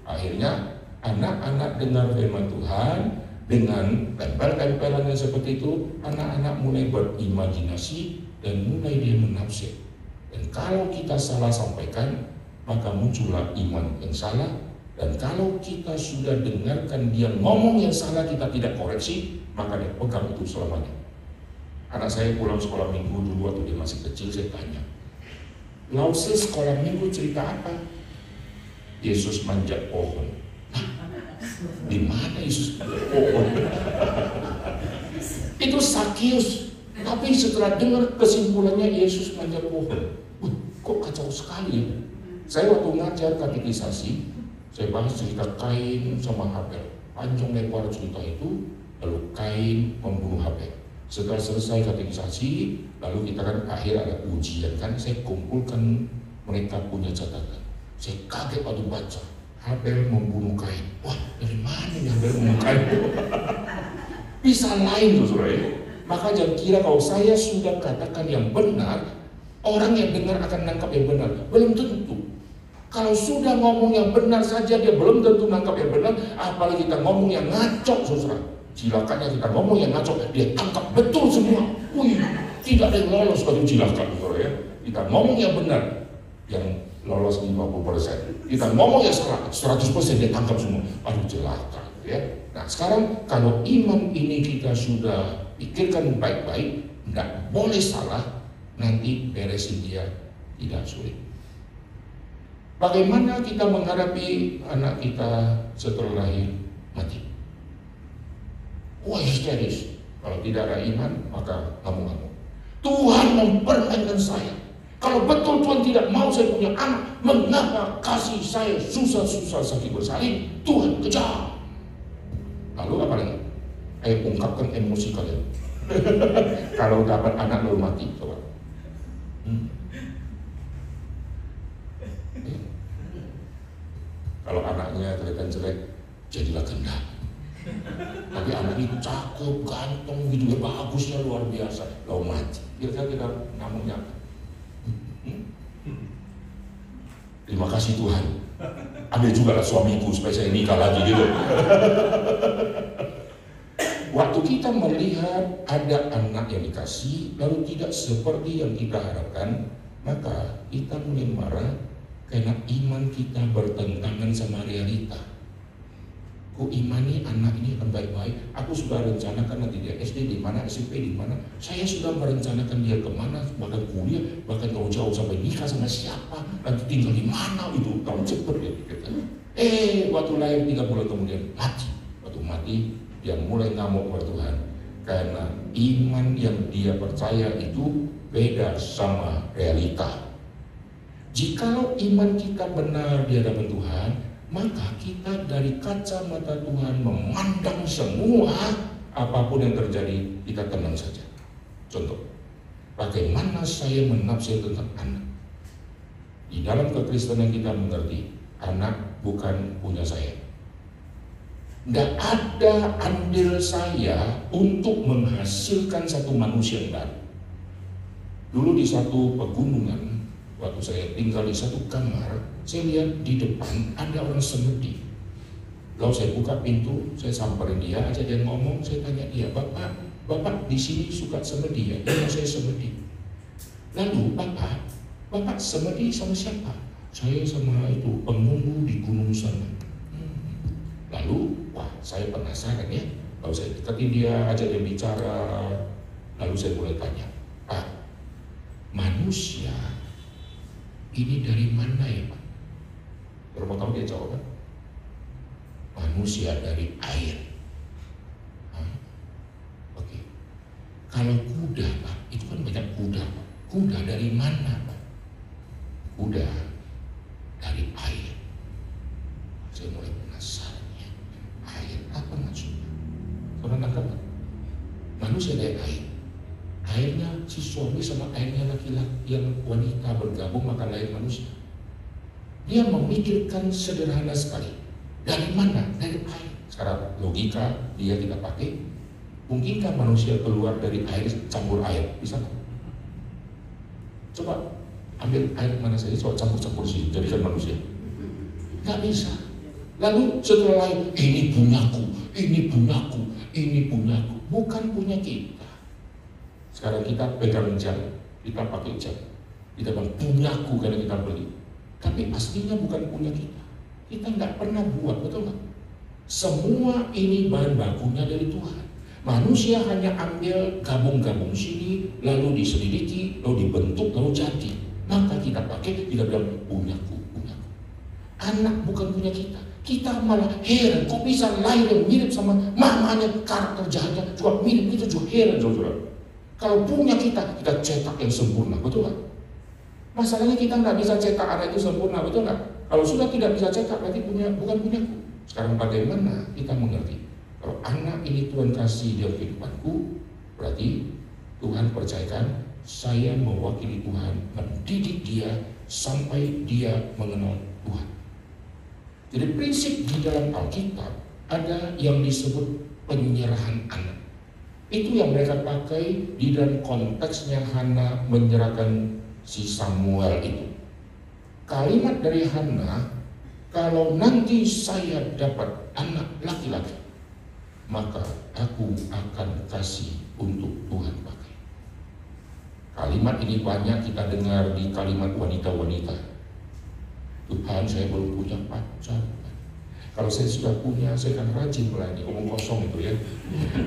Akhirnya anak-anak dengar firman Tuhan dengan tempel-tempelan yang seperti itu, anak-anak mulai berimajinasi dan mulai dia menafsir. Dan kalau kita salah sampaikan, maka muncullah iman yang salah. Dan kalau kita sudah dengarkan dia ngomong yang salah, kita tidak koreksi, maka dia pegang itu selamanya. Anak saya pulang sekolah minggu dulu waktu dia masih kecil, saya tanya, Lause sekolah minggu cerita apa? Yesus manjat pohon. Di mana Yesus manjat pohon? Itu Sakius. Tapi setelah dengar kesimpulannya Yesus manjat pohon, kok kacau sekali ya? Saya waktu ngajar katekisasi, saya bahas cerita Kain sama Habel. Panjang lebar cerita itu, lalu Kain membunuh Habel. Setelah selesai katekisasi, lalu kita kan akhir ada ujian kan, saya kumpulkan mereka punya catatan. Saya kaget waktu baca, Habel membunuh Kain. Wah, dari mana nih Habel membunuh Kain? Bisa lain tuh saudara ya. Maka jangan kira kalau saya sudah katakan yang benar, orang yang dengar akan nangkap yang benar. Belum tentu. Kalau sudah ngomong yang benar saja, dia belum tentu nangkap yang benar, apalagi kita ngomong yang ngaco saudara. Cilakanya kita ngomong yang ngaco, dia tangkap betul semua. Wih, tidak ada yang lolos kalau cilakan, ya. Kita ngomong yang benar, yang lolos 50%. Kita ngomong yang salah, 100% dia tangkap semua. Aduh, celaka, ya. Nah, sekarang kalau iman ini kita sudah pikirkan baik-baik, nggak boleh salah, nanti beresin dia tidak sulit. Bagaimana kita menghadapi anak kita setelah lahir mati? Wah, histeris. Kalau tidak ada iman, maka ngamuk-ngamuk. Tuhan mempermainkan saya. Kalau betul Tuhan tidak mau saya punya anak, mengapa kasih saya susah-susah sakit bersalin? Tuhan kejar. Lalu apa lagi? Ayo ungkapkan emosi kalian. Kalau dapat anak lalu mati, coba. Kalau anaknya kelihatan jelek, jadilah gendam. Tapi anak itu cakep, ganteng gitu ya, bagusnya luar biasa, lalu mati. Kira-kira kita ngomongnya apa? Terima kasih Tuhan, ambil juga lah suamiku supaya saya nikah lagi gitu. Waktu kita melihat ada anak yang dikasih lalu tidak seperti yang kita harapkan, maka kita mulai marah karena iman kita bertentangan sama realita. Ku imani anak ini akan baik-baik. Aku sudah rencanakan nanti dia SD di mana, SMP di mana. Saya sudah merencanakan dia kemana, bahkan kuliah, bahkan jauh-jauh sampai nikah sama siapa, nanti tinggal di mana itu. Tahun cepet dia pikirkan. Waktu lahir 3 bulan kemudian mati. Waktu mati dia mulai ngamuk kepada Tuhan karena iman yang dia percaya itu beda sama realita. Jikalau iman kita benar di hadapan Tuhan, maka kita dari kacamata Tuhan memandang semua, apapun yang terjadi kita tenang saja. Contoh, bagaimana saya menafsir tentang anak? Di dalam kekristenan kita mengerti anak bukan punya saya. Tidak ada andil saya untuk menghasilkan satu manusia yang baru. Dulu di satu pegunungan, waktu saya tinggal di satu kamar, saya lihat di depan ada orang semedi. Lalu saya buka pintu, saya samperin dia, ajak dia ngomong, saya tanya dia, Bapak di sini suka semedi ya? Iya, saya semedi. Lalu Bapak semedi sama siapa? Saya sama itu penghulu di gunung sana. Lalu, saya penasaran ya. Lalu saya deketin dia, ajak dia bicara. Lalu saya mulai tanya, Pak, manusia ini dari mana ya Pak? Kalau mau tahu dia jawab, manusia dari air. Oke. Kalau kuda Pak, itu kan banyak kuda Pak. Kuda dari mana Pak? Kuda dari air. Saya mulai penasaran ya. Air apa maksudnya? Saudara nangkap Pak? Manusia dari air. Airnya si suami sama airnya laki-laki yang wanita bergabung maka lahir manusia. Dia memikirkan sederhana sekali. Dari mana? Dari air. Sekarang logika dia kita pakai. Mungkinkah manusia keluar dari air campur air? Bisa nggak? Coba ambil air mana saja, coba campur-campur sih, jadikan manusia. Nggak bisa. Lalu setelah ini punyaku, ini punyaku, ini punyaku. Bukan punya kita. Sekarang kita pegang jam, kita pakai jam. Kita bilang punyaku karena kita beli. Tapi aslinya bukan punya kita. Kita nggak pernah buat, betul nggak? Semua ini bahan bakunya dari Tuhan. Manusia hanya ambil gabung-gabung sini, lalu diselidiki, lalu dibentuk, lalu jadi. Maka kita pakai, kita bilang punyaku, punyaku. Anak bukan punya kita. Kita malah heran, kok bisa lahir yang mirip sama mamanya, karakter jahatnya juga mirip, kita juga heran, saudara. Kalau punya kita cetak yang sempurna, betul nggak? Masalahnya kita nggak bisa cetak anak itu sempurna, betul nggak? Kalau sudah tidak bisa cetak, berarti bukan punyaku. Sekarang bagaimana kita mengerti? Kalau anak ini Tuhan kasih dia kehidupanku, berarti Tuhan percayakan saya mewakili Tuhan, mendidik dia sampai dia mengenal Tuhan. Jadi prinsip di dalam Alkitab ada yang disebut penyerahan anak. Itu yang mereka pakai di dalam konteksnya Hana menyerahkan si Samuel itu. Kalimat dari Hana, kalau nanti saya dapat anak laki-laki, maka aku akan kasih untuk Tuhan pakai. Kalimat ini banyak kita dengar di kalimat wanita-wanita. Tuhan, saya belum punya pacar. Kalau saya sudah punya, saya akan rajin melayani. Omong kosong itu ya.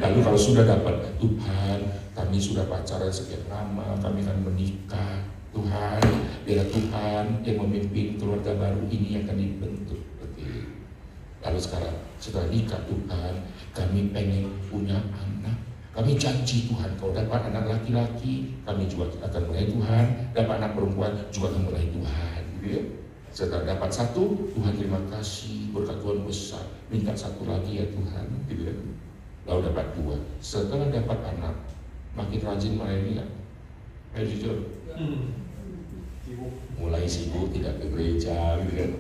Lalu kalau sudah dapat, Tuhan, kami sudah pacaran sekian lama, kami akan menikah. Tuhan, biar Tuhan yang memimpin keluarga baru ini akan dibentuk. Lalu sekarang setelah nikah, Tuhan, kami pengen punya anak. Kami janji Tuhan, kalau dapat anak laki-laki, kami juga akan melayani Tuhan. Dapat anak perempuan, juga akan melayani Tuhan. Gitu ya. Setelah dapat satu, Tuhan terima kasih, berkat Tuhan besar. Minta satu lagi ya Tuhan, gitu ya. Lalu dapat 2. Setelah dapat anak, makin rajin melayani ya. Ayo jujur. Mulai sibuk, tidak ke gereja, gitu kan.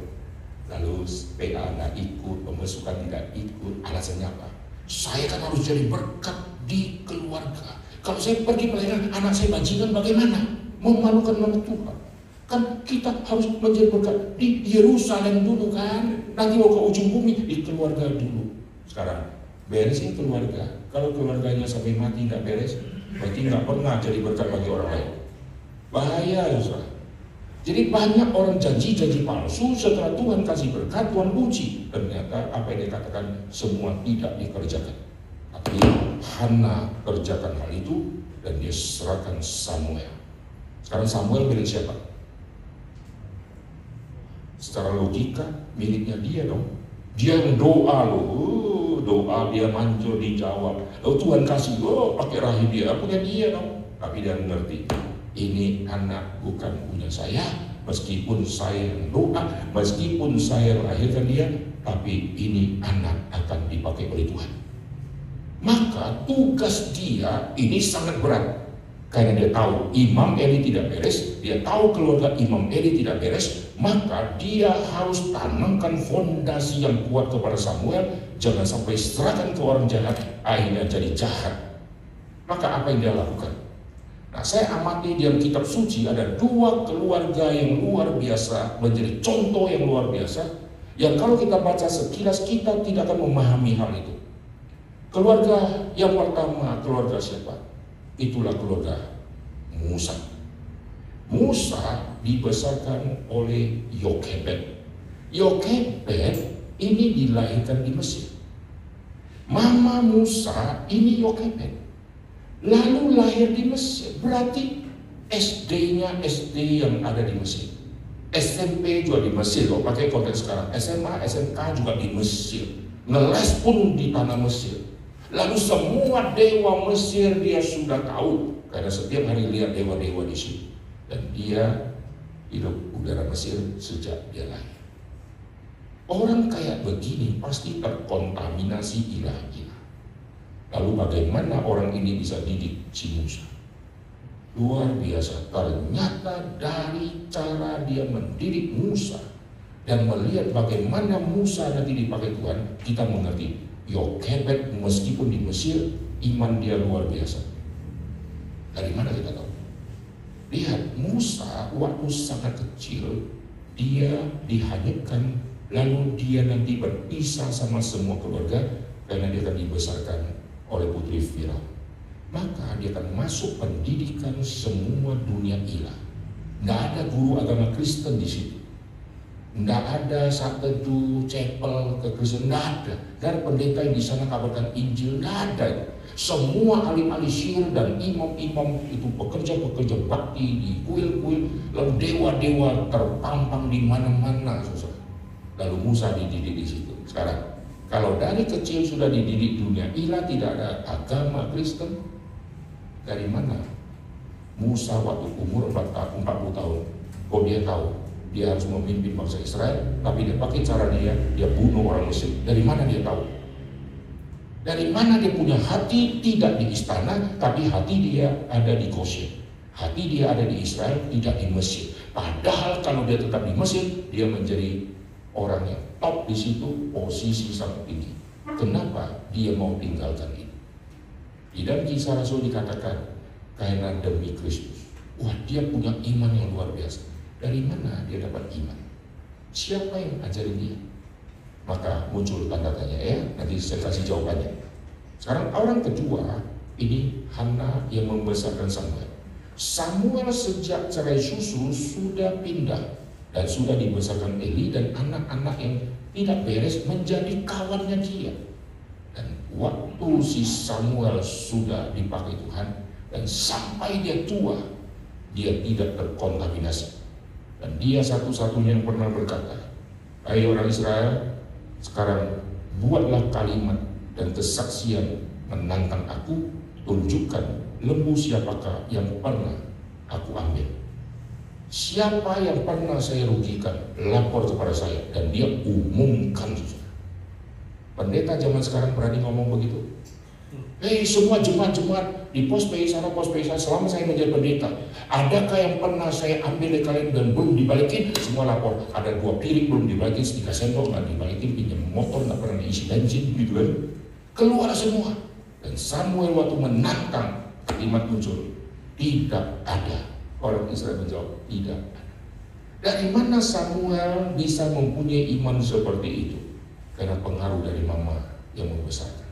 Lalu PA nggak ikut, pemasukan tidak ikut. Alasannya apa? Saya kan harus jadi berkat di keluarga. Kalau saya pergi pelayanan, anak saya bajingan bagaimana? Memalukan nama Tuhan. Kan kita harus menjadi berkat di Yerusalem dulu kan. Nanti mau ke ujung bumi, di keluarga dulu. Sekarang beresin keluarga. Kalau keluarganya sampai mati nggak beres, berarti nggak pernah jadi berkat bagi orang lain. Bahaya ya saudara. Jadi banyak orang janji-janji palsu, setelah Tuhan kasih berkat, Tuhan puji. Ternyata apa yang dikatakan semua tidak dikerjakan. Tapi Hana kerjakan hal itu dan dia serahkan Samuel. Sekarang Samuel milik siapa? Secara logika miliknya dia dong. Dia yang doa loh, doa dia manjur dijawab. Lalu Tuhan kasih, pakai rahim dia, punya dia dong. Tapi dia mengerti, ini anak bukan punya saya. Meskipun saya yang doa, meskipun saya melahirkan dia, tapi ini anak akan dipakai oleh Tuhan. Maka tugas dia ini sangat berat. Karena dia tahu Imam Eli tidak beres, dia tahu keluarga Imam Eli tidak beres, maka dia harus tanamkan fondasi yang kuat kepada Samuel. Jangan sampai serahkan ke orang jahat, akhirnya jadi jahat. Maka apa yang dia lakukan? Nah, saya amati di dalam kitab suci ada dua keluarga yang luar biasa, menjadi contoh yang luar biasa, yang kalau kita baca sekilas kita tidak akan memahami hal itu. Keluarga yang pertama, keluarga siapa? Itulah keluarga Musa. Musa dibesarkan oleh Yokebed. Yokebed ini dilahirkan di Mesir. Mama Musa ini Yokebed. Lalu lahir di Mesir, berarti SD-nya SD yang ada di Mesir. SMP juga di Mesir, kalau pakai konteks sekarang. SMA, SMK juga di Mesir. Ngeles pun di tanah Mesir. Lalu semua dewa Mesir dia sudah tahu, karena setiap hari lihat dewa-dewa di situ. Dan dia hidup udara Mesir sejak dia lahir. Orang kayak begini pasti terkontaminasi ilah-ilah. Lalu bagaimana orang ini bisa didik si Musa? Luar biasa. Ternyata dari cara dia mendidik Musa dan melihat bagaimana Musa nanti dipakai Tuhan, kita mengerti Yokebed meskipun di Mesir, iman dia luar biasa. Dari mana kita tahu? Lihat, Musa waktu sangat kecil dia dihanyutkan, lalu dia nanti berpisah sama semua keluarga karena dia akan dibesarkan oleh putri Firaun. Maka dia akan masuk pendidikan semua dunia ilah. Nggak ada guru agama Kristen di situ. Nggak ada satu chapel ke Kristen, nggak ada. Dan pendeta yang di sana kabarkan Injil, nggak ada. Semua ahli-ahli sihir dan imam-imam itu pekerja-pekerja bakti di kuil-kuil, lalu dewa-dewa terpampang di mana-mana. Lalu Musa dididik di situ. Sekarang, kalau dari kecil sudah dididik dunia ilah, tidak ada agama Kristen, dari mana Musa waktu umur 40 tahun, kok dia tahu dia harus memimpin bangsa Israel, tapi dia pakai cara dia bunuh orang Mesir. Dari mana dia tahu? Dari mana dia punya hati tidak di istana, tapi hati dia ada di Goshen. Hati dia ada di Israel, tidak di Mesir. Padahal kalau dia tetap di Mesir, dia menjadi orang yang top di situ, posisi sangat tinggi. Kenapa dia mau tinggalkan itu? Di dalam Kisah Rasul dikatakan, karena demi Kristus. Wah, dia punya iman yang luar biasa. Dari mana dia dapat iman? Siapa yang ajarin dia? Maka muncul tanda tanya ya, nanti saya kasih jawabannya. Sekarang orang kedua, ini Hana yang membesarkan Samuel. Samuel sejak cerai susu sudah pindah dan sudah dibesarkan Eli, dan anak-anak yang tidak beres menjadi kawannya dia. Dan waktu si Samuel sudah dipakai Tuhan dan sampai dia tua, dia tidak terkontaminasi. Dan dia satu-satunya yang pernah berkata, "Hai orang Israel, sekarang buatlah kalimat dan kesaksian menantang aku, tunjukkan lembu siapakah yang pernah aku ambil. Siapa yang pernah saya rugikan, lapor kepada saya." Dan dia umumkan. Pendeta zaman sekarang berani ngomong begitu? Semua jemaat-jemaat di pos PI sana, pos PI sana, selama saya menjadi pendeta, adakah yang pernah saya ambil dari kalian dan belum dibalikin? Semua lapor. Ada 2 piring belum dibalikin, 3 sendok nggak dibalikin, pinjam motor nggak pernah diisi bensin, gitu kan? Keluar semua. Dan Samuel waktu menantang, kalimat muncul, tidak ada. Orang Israel menjawab, tidak ada. Dari mana Samuel bisa mempunyai iman seperti itu? Karena pengaruh dari mama yang membesarkan.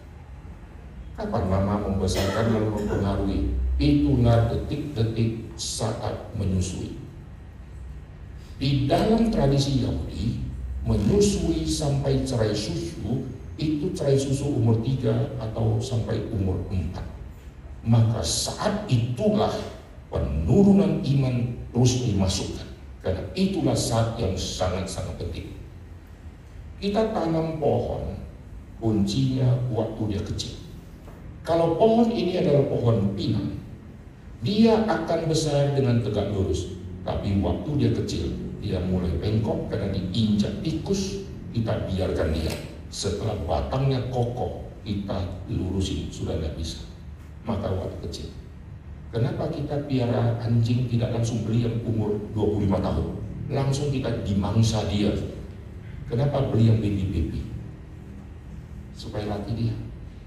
Kapan mama membesarkan lalu mempengaruhi? Itulah detik-detik saat menyusui. Di dalam tradisi Yahudi, menyusui sampai cerai susu, itu cerai susu umur 3 atau sampai umur 4. Maka saat itulah penurunan iman terus dimasukkan. Karena itulah saat yang sangat-sangat penting. Kita tanam pohon, kuncinya waktu dia kecil. Kalau pohon ini adalah pohon pinang, dia akan besar dengan tegak lurus. Tapi waktu dia kecil, dia mulai bengkok karena diinjak tikus, kita biarkan dia. Setelah batangnya kokoh, kita lurusin, sudah tidak bisa. Maka waktu kecil. Kenapa kita piara anjing tidak langsung beli yang umur 25 tahun? Langsung kita dimangsa dia. Kenapa beli yang baby-baby? Supaya latih dia.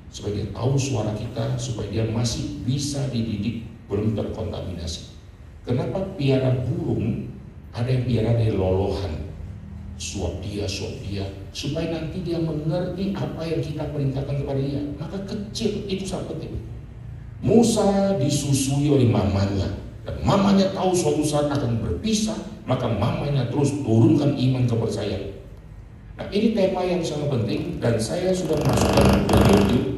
Supaya dia tahu suara kita, supaya dia masih bisa dididik, belum terkontaminasi. Kenapa piara burung? Ada yang piara dari lolohan, suap dia, supaya nanti dia mengerti apa yang kita perintahkan kepada dia. Maka kecil itu sangat penting. Musa disusui oleh mamanya, dan mamanya tahu suatu saat akan berpisah, maka mamanya terus turunkan iman kepercayaan. Nah, ini tema yang sangat penting, dan saya sudah masukkan ke YouTube.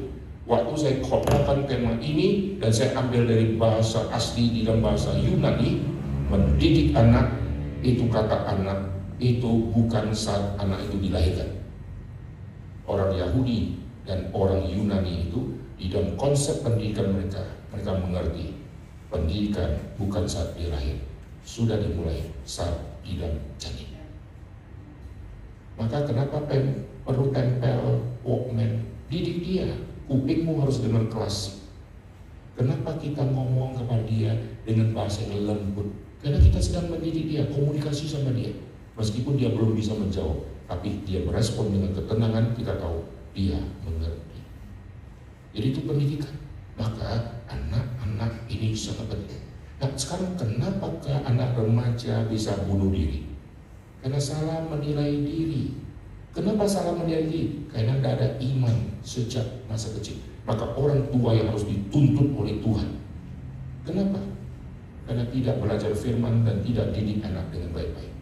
Waktu saya khotbahkan tema ini, dan saya ambil dari bahasa asli di dalam bahasa Yunani, mendidik anak, itu kata anak, itu bukan saat anak itu dilahirkan. Orang Yahudi dan orang Yunani itu, di dalam konsep pendidikan mereka mengerti, pendidikan bukan saat dia lahir, sudah dimulai saat di dalam janin. Maka kenapa perlu tempel Walkman? Didik dia. Kupingmu harus dengar klasik. Kenapa kita ngomong kepada dia dengan bahasa yang lembut? Karena kita sedang mendidik dia, komunikasi sama dia. Meskipun dia belum bisa menjawab, tapi dia merespon dengan ketenangan, kita tahu dia mengerti. Jadi itu pendidikan. Maka anak-anak ini sangat penting. Nah, sekarang kenapakah anak remaja bisa bunuh diri? Karena salah menilai diri. Kenapa salah menilai diri? Karena tidak ada iman sejak masa kecil. Maka orang tua yang harus dituntut oleh Tuhan. Kenapa? Karena tidak belajar firman dan tidak didik anak dengan baik-baik.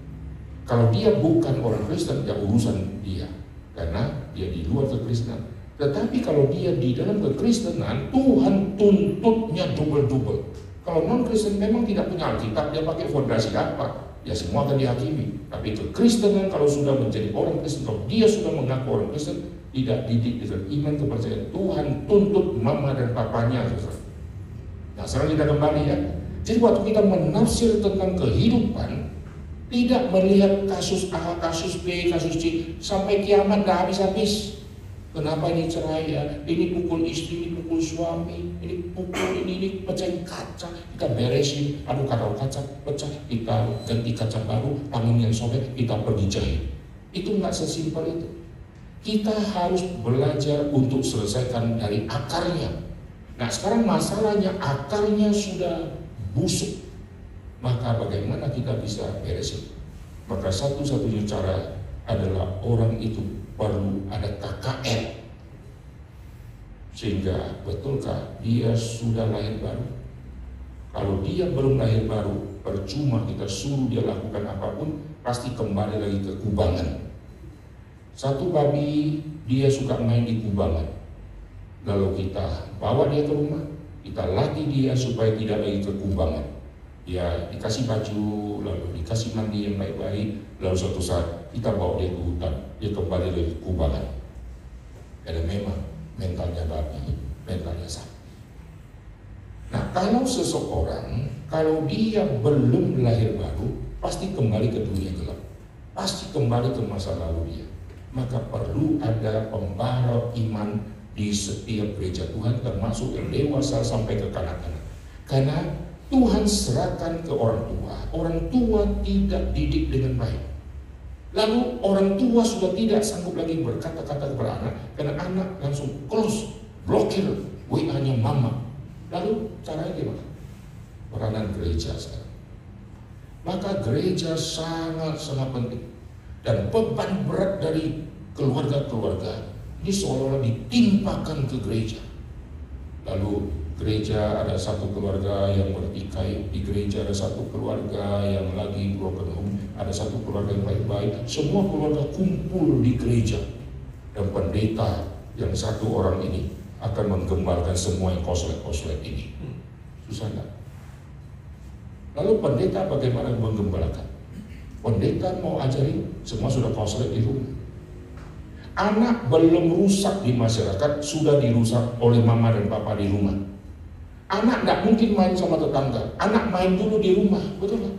Kalau dia bukan orang Kristen, ya urusan dia. Karena dia di luar kekristenan. Tetapi kalau dia di dalam kekristenan, Tuhan tuntutnya double-double. Kalau non-Kristen memang tidak punya Alkitab, dia pakai fondasi apa? Ya semua akan dihakimi. Tapi kekristenan kalau sudah menjadi orang Kristen, kalau dia sudah mengaku orang Kristen, tidak didik dengan iman kepercayaan, Tuhan tuntut mama dan papanya. Nah sekarang kita kembali ya. Jadi waktu kita menafsir tentang kehidupan, tidak melihat kasus A, kasus B, kasus C, sampai kiamat dah habis-habis. Kenapa ini cerai ya? Ini pukul istri, ini pukul suami, ini pukul ini pecahin kaca, kita beresin. Aduh kalau kaca pecah, kita ganti kaca baru, tangan yang sobek, kita pergi jahit. Itu nggak sesimpel itu. Kita harus belajar untuk selesaikan dari akarnya. Nah sekarang masalahnya akarnya sudah busuk. Maka bagaimana kita bisa beresin? Maka satu-satunya cara adalah orang itu perlu ada KKR. Sehingga betulkah dia sudah lahir baru? Kalau dia belum lahir baru, percuma kita suruh dia lakukan apapun, pasti kembali lagi ke kubangan. Satu babi dia suka main di kubangan. Lalu kita bawa dia ke rumah, kita latih dia supaya tidak lagi ke kubangan. Dia dikasih baju, lalu dikasih mandi yang baik-baik, lalu suatu saat kita bawa dia ke hutan, dia kembali lagi ke kubangan. Karena memang mentalnya babi, mentalnya sapi. Nah kalau seseorang, kalau dia belum lahir baru, pasti kembali ke dunia gelap, pasti kembali ke masa lalu dia. Maka perlu ada pembawa iman di setiap gereja Tuhan, termasuk yang dewasa sampai ke kanak-kanak. Karena Tuhan serahkan ke orang tua tidak didik dengan baik. Lalu orang tua sudah tidak sanggup lagi berkata-kata kepada anak, karena anak langsung close, blokir WA-nya mama. Lalu caranya gimana? Peranan gereja sekarang. Maka gereja sangat-sangat penting. Dan beban berat dari keluarga-keluarga ini seolah-olah ditimpakan ke gereja. Lalu gereja ada satu keluarga yang bertikai, di gereja ada satu keluarga yang lagi broken home, ada satu keluarga yang baik-baik, semua keluarga kumpul di gereja. Dan pendeta yang satu orang ini akan menggembalkan semua yang koslet-koslet ini. Susah enggak? Lalu pendeta bagaimana menggembalakan? Pendeta mau ajarin, semua sudah koslet di rumah. Anak belum rusak di masyarakat, sudah dirusak oleh mama dan papa di rumah. Anak tidak mungkin main sama tetangga, anak main dulu di rumah, betul kan?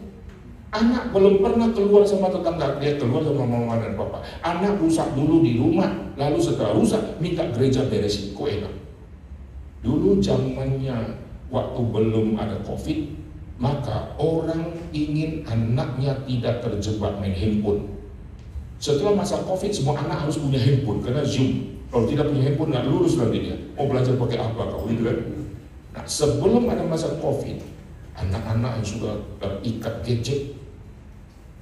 Anak belum pernah keluar sama tetangga, dia keluar sama mama dan papa. Anak rusak dulu di rumah, lalu setelah rusak minta gereja beresin, kok enak? Dulu zamannya waktu belum ada COVID, maka orang ingin anaknya tidak terjebak main handphone. Setelah masa COVID, semua anak harus punya handphone karena Zoom. Kalau tidak punya handphone, nggak lulus nanti dia. Mau belajar pakai apa kau itu kan? Nah, sebelum ada masa COVID, anak-anak yang sudah terikat gadget,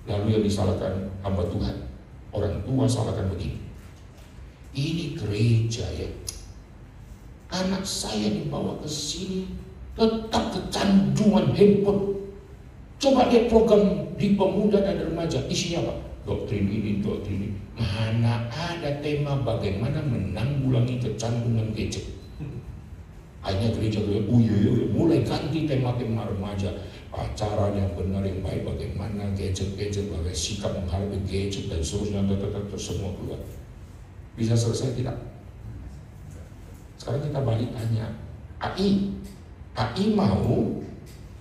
lalu yang disalahkan hamba Tuhan. Orang tua salahkan begini. Ini gereja ya. Anak saya dibawa ke sini tetap kecanduan handphone. Coba lihat program di pemuda dan remaja, isinya apa? Doktrin ini, doktrin ini. Mana ada tema bagaimana menanggulangi kecanduan gadget. Hanya gereja mulai ganti tema-tema remaja. Pacaran yang benar, yang baik, bagaimana gadget-gadget, bagaimana sikap menghadapi gadget dan seterusnya, semua keluar. Bisa selesai tidak? Sekarang kita balik tanya, AI mau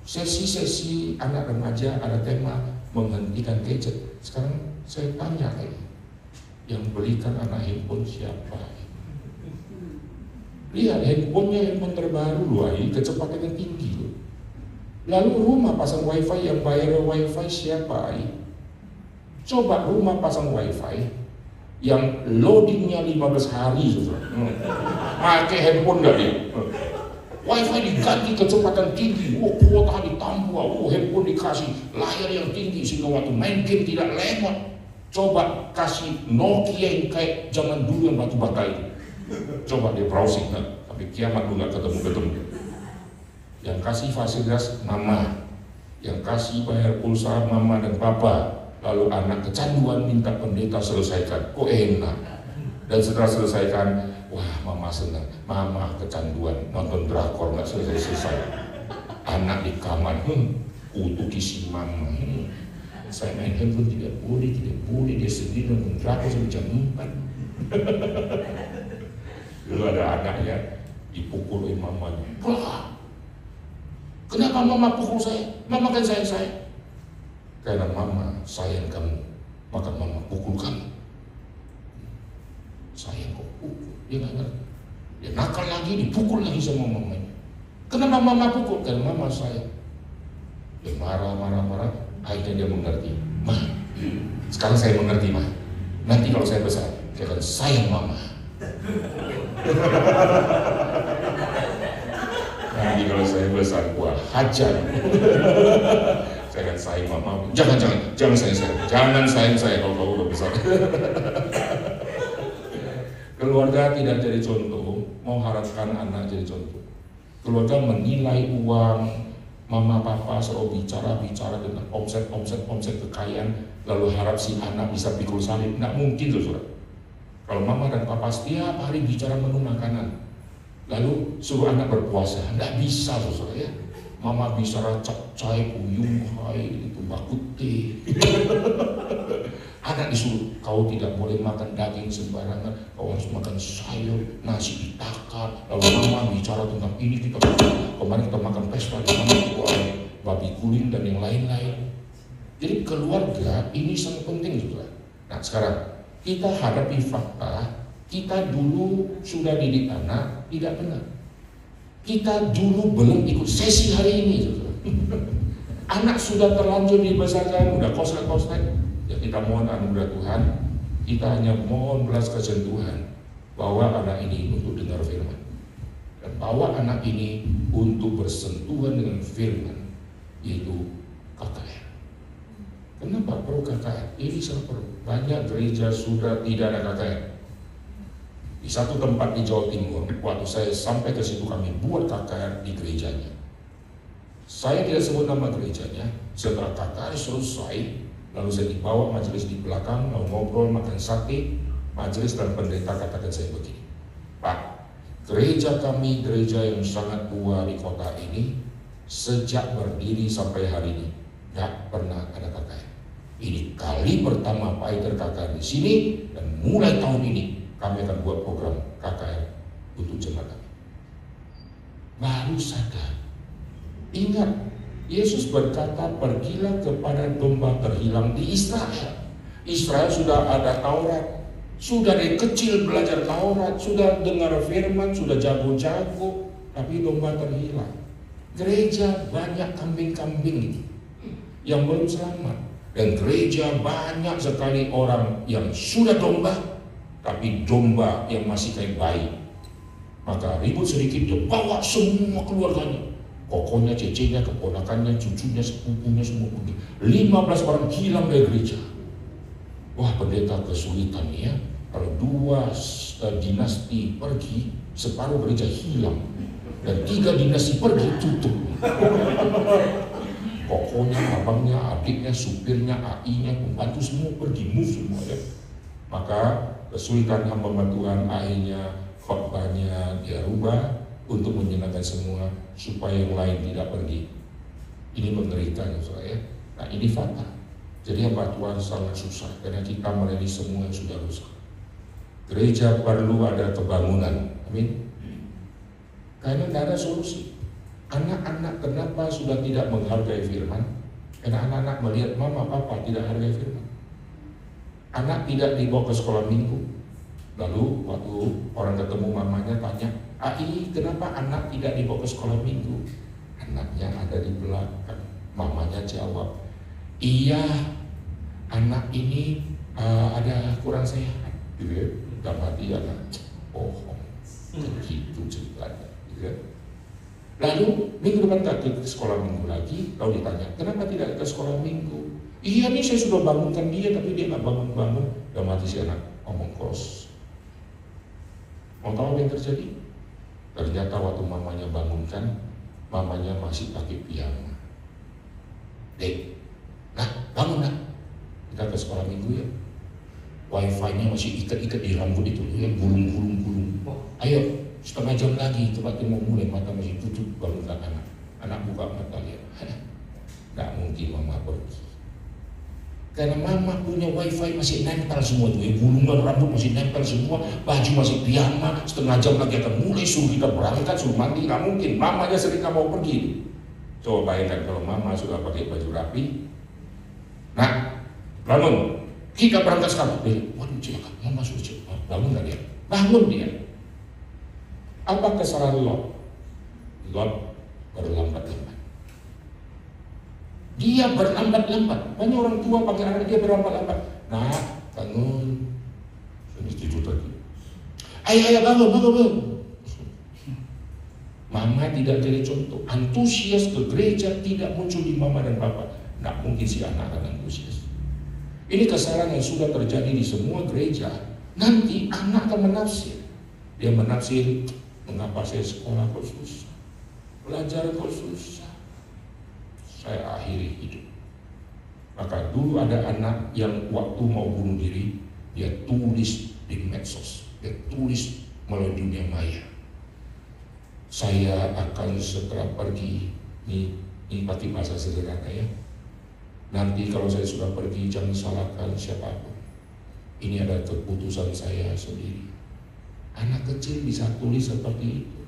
sesi-sesi anak remaja ada tema menghentikan gadget. Sekarang saya tanya lagi, yang belikan anak handphone siapa? Lihat handphonenya, handphone terbaru loh, kecepatannya tinggi loh. Lalu rumah pasang wifi, yang bayar wifi siapa? Coba rumah pasang wifi yang loadingnya 15 hari, pakai handphone nggak dia? Wifi diganti kecepatan tinggi, kuota ditambah, handphone dikasih layar yang tinggi sehingga waktu main game tidak lemot. Coba kasih Nokia yang kayak zaman dulu yang batu bata itu. Coba dia browsing, tapi kiamat lu nggak ketemu. Yang kasih fasilitas mama, yang kasih bayar pulsa mama dan papa, lalu anak kecanduan minta pendeta selesaikan, kok enak. Dan setelah selesaikan, wah mama senang, mama kecanduan nonton drakor nggak selesai. Anak di kamar, kutuki si mama. Saya main handphone tidak boleh, dia sendiri nonton drakor sampai jam 4. Dulu ada anak ya, dipukul oleh mamanya. Wah, kenapa mama pukul saya? Mama kan sayang saya. Karena mama sayang kamu, maka mama pukul kamu. Sayang kok pukul, dia nggak ngerti. Dia nakal lagi, dipukul lagi sama mamanya. Kenapa mama pukul? Karena mama sayang. Dia marah. Akhirnya dia mengerti. Ma, sekarang saya mengerti, Ma. Nanti kalau saya besar, saya akan sayang mama. Nanti kalau saya besar, gua hajar. Saya akan sayang mama. Jangan sayang saya. Jangan sayang saya kalau kamu udah besar. Keluarga tidak jadi contoh, mau harapkan anak jadi contoh. Keluarga menilai uang, mama papa selalu bicara tentang omset kekayaan, lalu harap si anak bisa pikul salib. Nggak mungkin loh saudara. Kalau mama dan papa setiap hari bicara menu makanan, lalu suruh anak berpuasa, nggak bisa loh saudara ya. Mama bicara capcay, puyung, hai, itu bakute. Anak disuruh, kau tidak boleh makan daging sembarangan, kau harus makan sayur, nasi ditakar. Lalu mama bicara tentang ini, kemarin kita makan pesta di mana, babi guling dan yang lain-lain. Jadi keluarga ini sangat penting juga. Nah sekarang kita hadapi fakta, Kita dulu sudah didik anak, tidak benar. Kita dulu belum ikut sesi hari ini. Anak sudah terlanjur dibesarkan, udah koslet-koslet. Ya kita mohon anugerah Tuhan, kita hanya mohon belas kasihan Tuhan, bawa anak ini untuk dengar firman. Dan bawa anak ini untuk bersentuhan dengan firman, yaitu KKR. Kenapa perlu KKR? Ini sangat perlu. Banyak gereja sudah tidak ada KKR. Di satu tempat di Jawa Timur, waktu saya sampai ke situ kami buat KKR di gerejanya. Saya tidak sebut nama gerejanya. Setelah KKR selesai, lalu saya dibawa majelis di belakang, lalu ngobrol, makan sate. Majelis dan pendeta katakan saya begini, Pak, gereja kami gereja yang sangat tua di kota ini, sejak berdiri sampai hari ini tidak pernah ada KKR. Ini kali pertama Pak Aiter KKR di sini, dan mulai tahun ini kami akan buat program KKR untuk jemaat kami. Baru sadar. Ingat, Yesus berkata, pergilah kepada domba terhilang di Israel. Israel sudah ada Taurat, sudah dari kecil belajar Taurat, sudah dengar firman, sudah jago-jago, tapi domba terhilang. Gereja banyak kambing-kambing ini yang belum selamat. Dan gereja banyak sekali orang yang sudah domba, tapi domba yang masih kayak bayi. Maka ribut sedikit, dia bawa semua keluarganya, kokonya, cecenya, keponakannya, cucunya, sepupunya, semua pergi. 15 orang hilang dari gereja. Wah, pendeta kesulitan ya. Kalau 2 dinasti pergi, separuh gereja hilang. Dan 3 dinasti pergi, tutup. Kokonya, abangnya, adiknya, supirnya, AI-nya, pembantu semua pergi, move semua ya. Maka kesulitan hamba Tuhan, akhirnya khotbahnya dia rubah untuk menyenangkan semua supaya yang lain tidak pergi. Ini mengerikan ya. Nah ini fatal. Jadi hamba Tuhan sangat susah karena kita melayani semua yang sudah rusak. Gereja perlu ada kebangunan. Amin. Karena tidak ada solusi. Anak-anak kenapa sudah tidak menghargai firman? Karena anak-anak melihat mama papa tidak hargai firman. Anak tidak dibawa ke sekolah minggu. Lalu waktu orang ketemu mamanya tanya, Ai, kenapa anak tidak dibawa ke sekolah minggu? Anaknya ada di belakang. Mamanya jawab, iya, anak ini ada kurang sehat. Gitu ya. Dalam hati anak, bohong. Begitu ceritanya. Gitu ya. Lalu minggu depan tak ke sekolah minggu lagi. Lalu ditanya, kenapa tidak ke sekolah minggu? Iya nih saya sudah bangunkan dia, tapi dia nggak bangun-bangun. Dalam hati si anak ngomong kos. Mau tahu apa yang terjadi? Ternyata waktu mamanya bangunkan, mamanya masih pakai piyama. Dek, nah bangun nak, kita ke sekolah minggu ya. Wifi-nya masih ikat-ikat di rambut itu, ya gulung-gulung. Ayo, setengah jam lagi, tempatnya mau mulai, mata masih tutup, bangunkan anak. Anak buka mata lihat, nggak mungkin mama pergi. Karena mama punya wifi masih nempel semua tuh, gulungan rambut masih nempel semua, baju masih piyama, setengah jam lagi akan mulai, suruh kita berangkat, suruh mandi, nggak mungkin. Mamanya sering nggak mau pergi. Coba bayangkan kalau mama sudah pakai baju rapi, nah bangun, kita berangkat sekarang. Waduh celaka, mama sudah cepat, bangun nggak dia? Bangun dia. Apa kesalahan Lot? Lot berlambat-lambat. Dia berlambat-lambat. Banyak orang tua panggil anak dia berlambat-lambat. Nah, bangun. Ini tidur tadi. Ayah bangun. Mama tidak jadi contoh. Antusias ke gereja tidak muncul di mama dan papa. Nggak mungkin si anak akan antusias. Ini kesalahan yang sudah terjadi di semua gereja. Nanti anak akan menafsir. Dia menafsir, mengapa saya sekolah kok susah, belajar kok susah, saya akhiri hidup. Maka dulu ada anak yang waktu mau bunuh diri, dia tulis di medsos, dia tulis melalui dunia maya, saya akan setelah pergi, ini pakai bahasa sederhana ya, nanti kalau saya sudah pergi jangan salahkan siapapun, ini adalah keputusan saya sendiri. Anak kecil bisa tulis seperti itu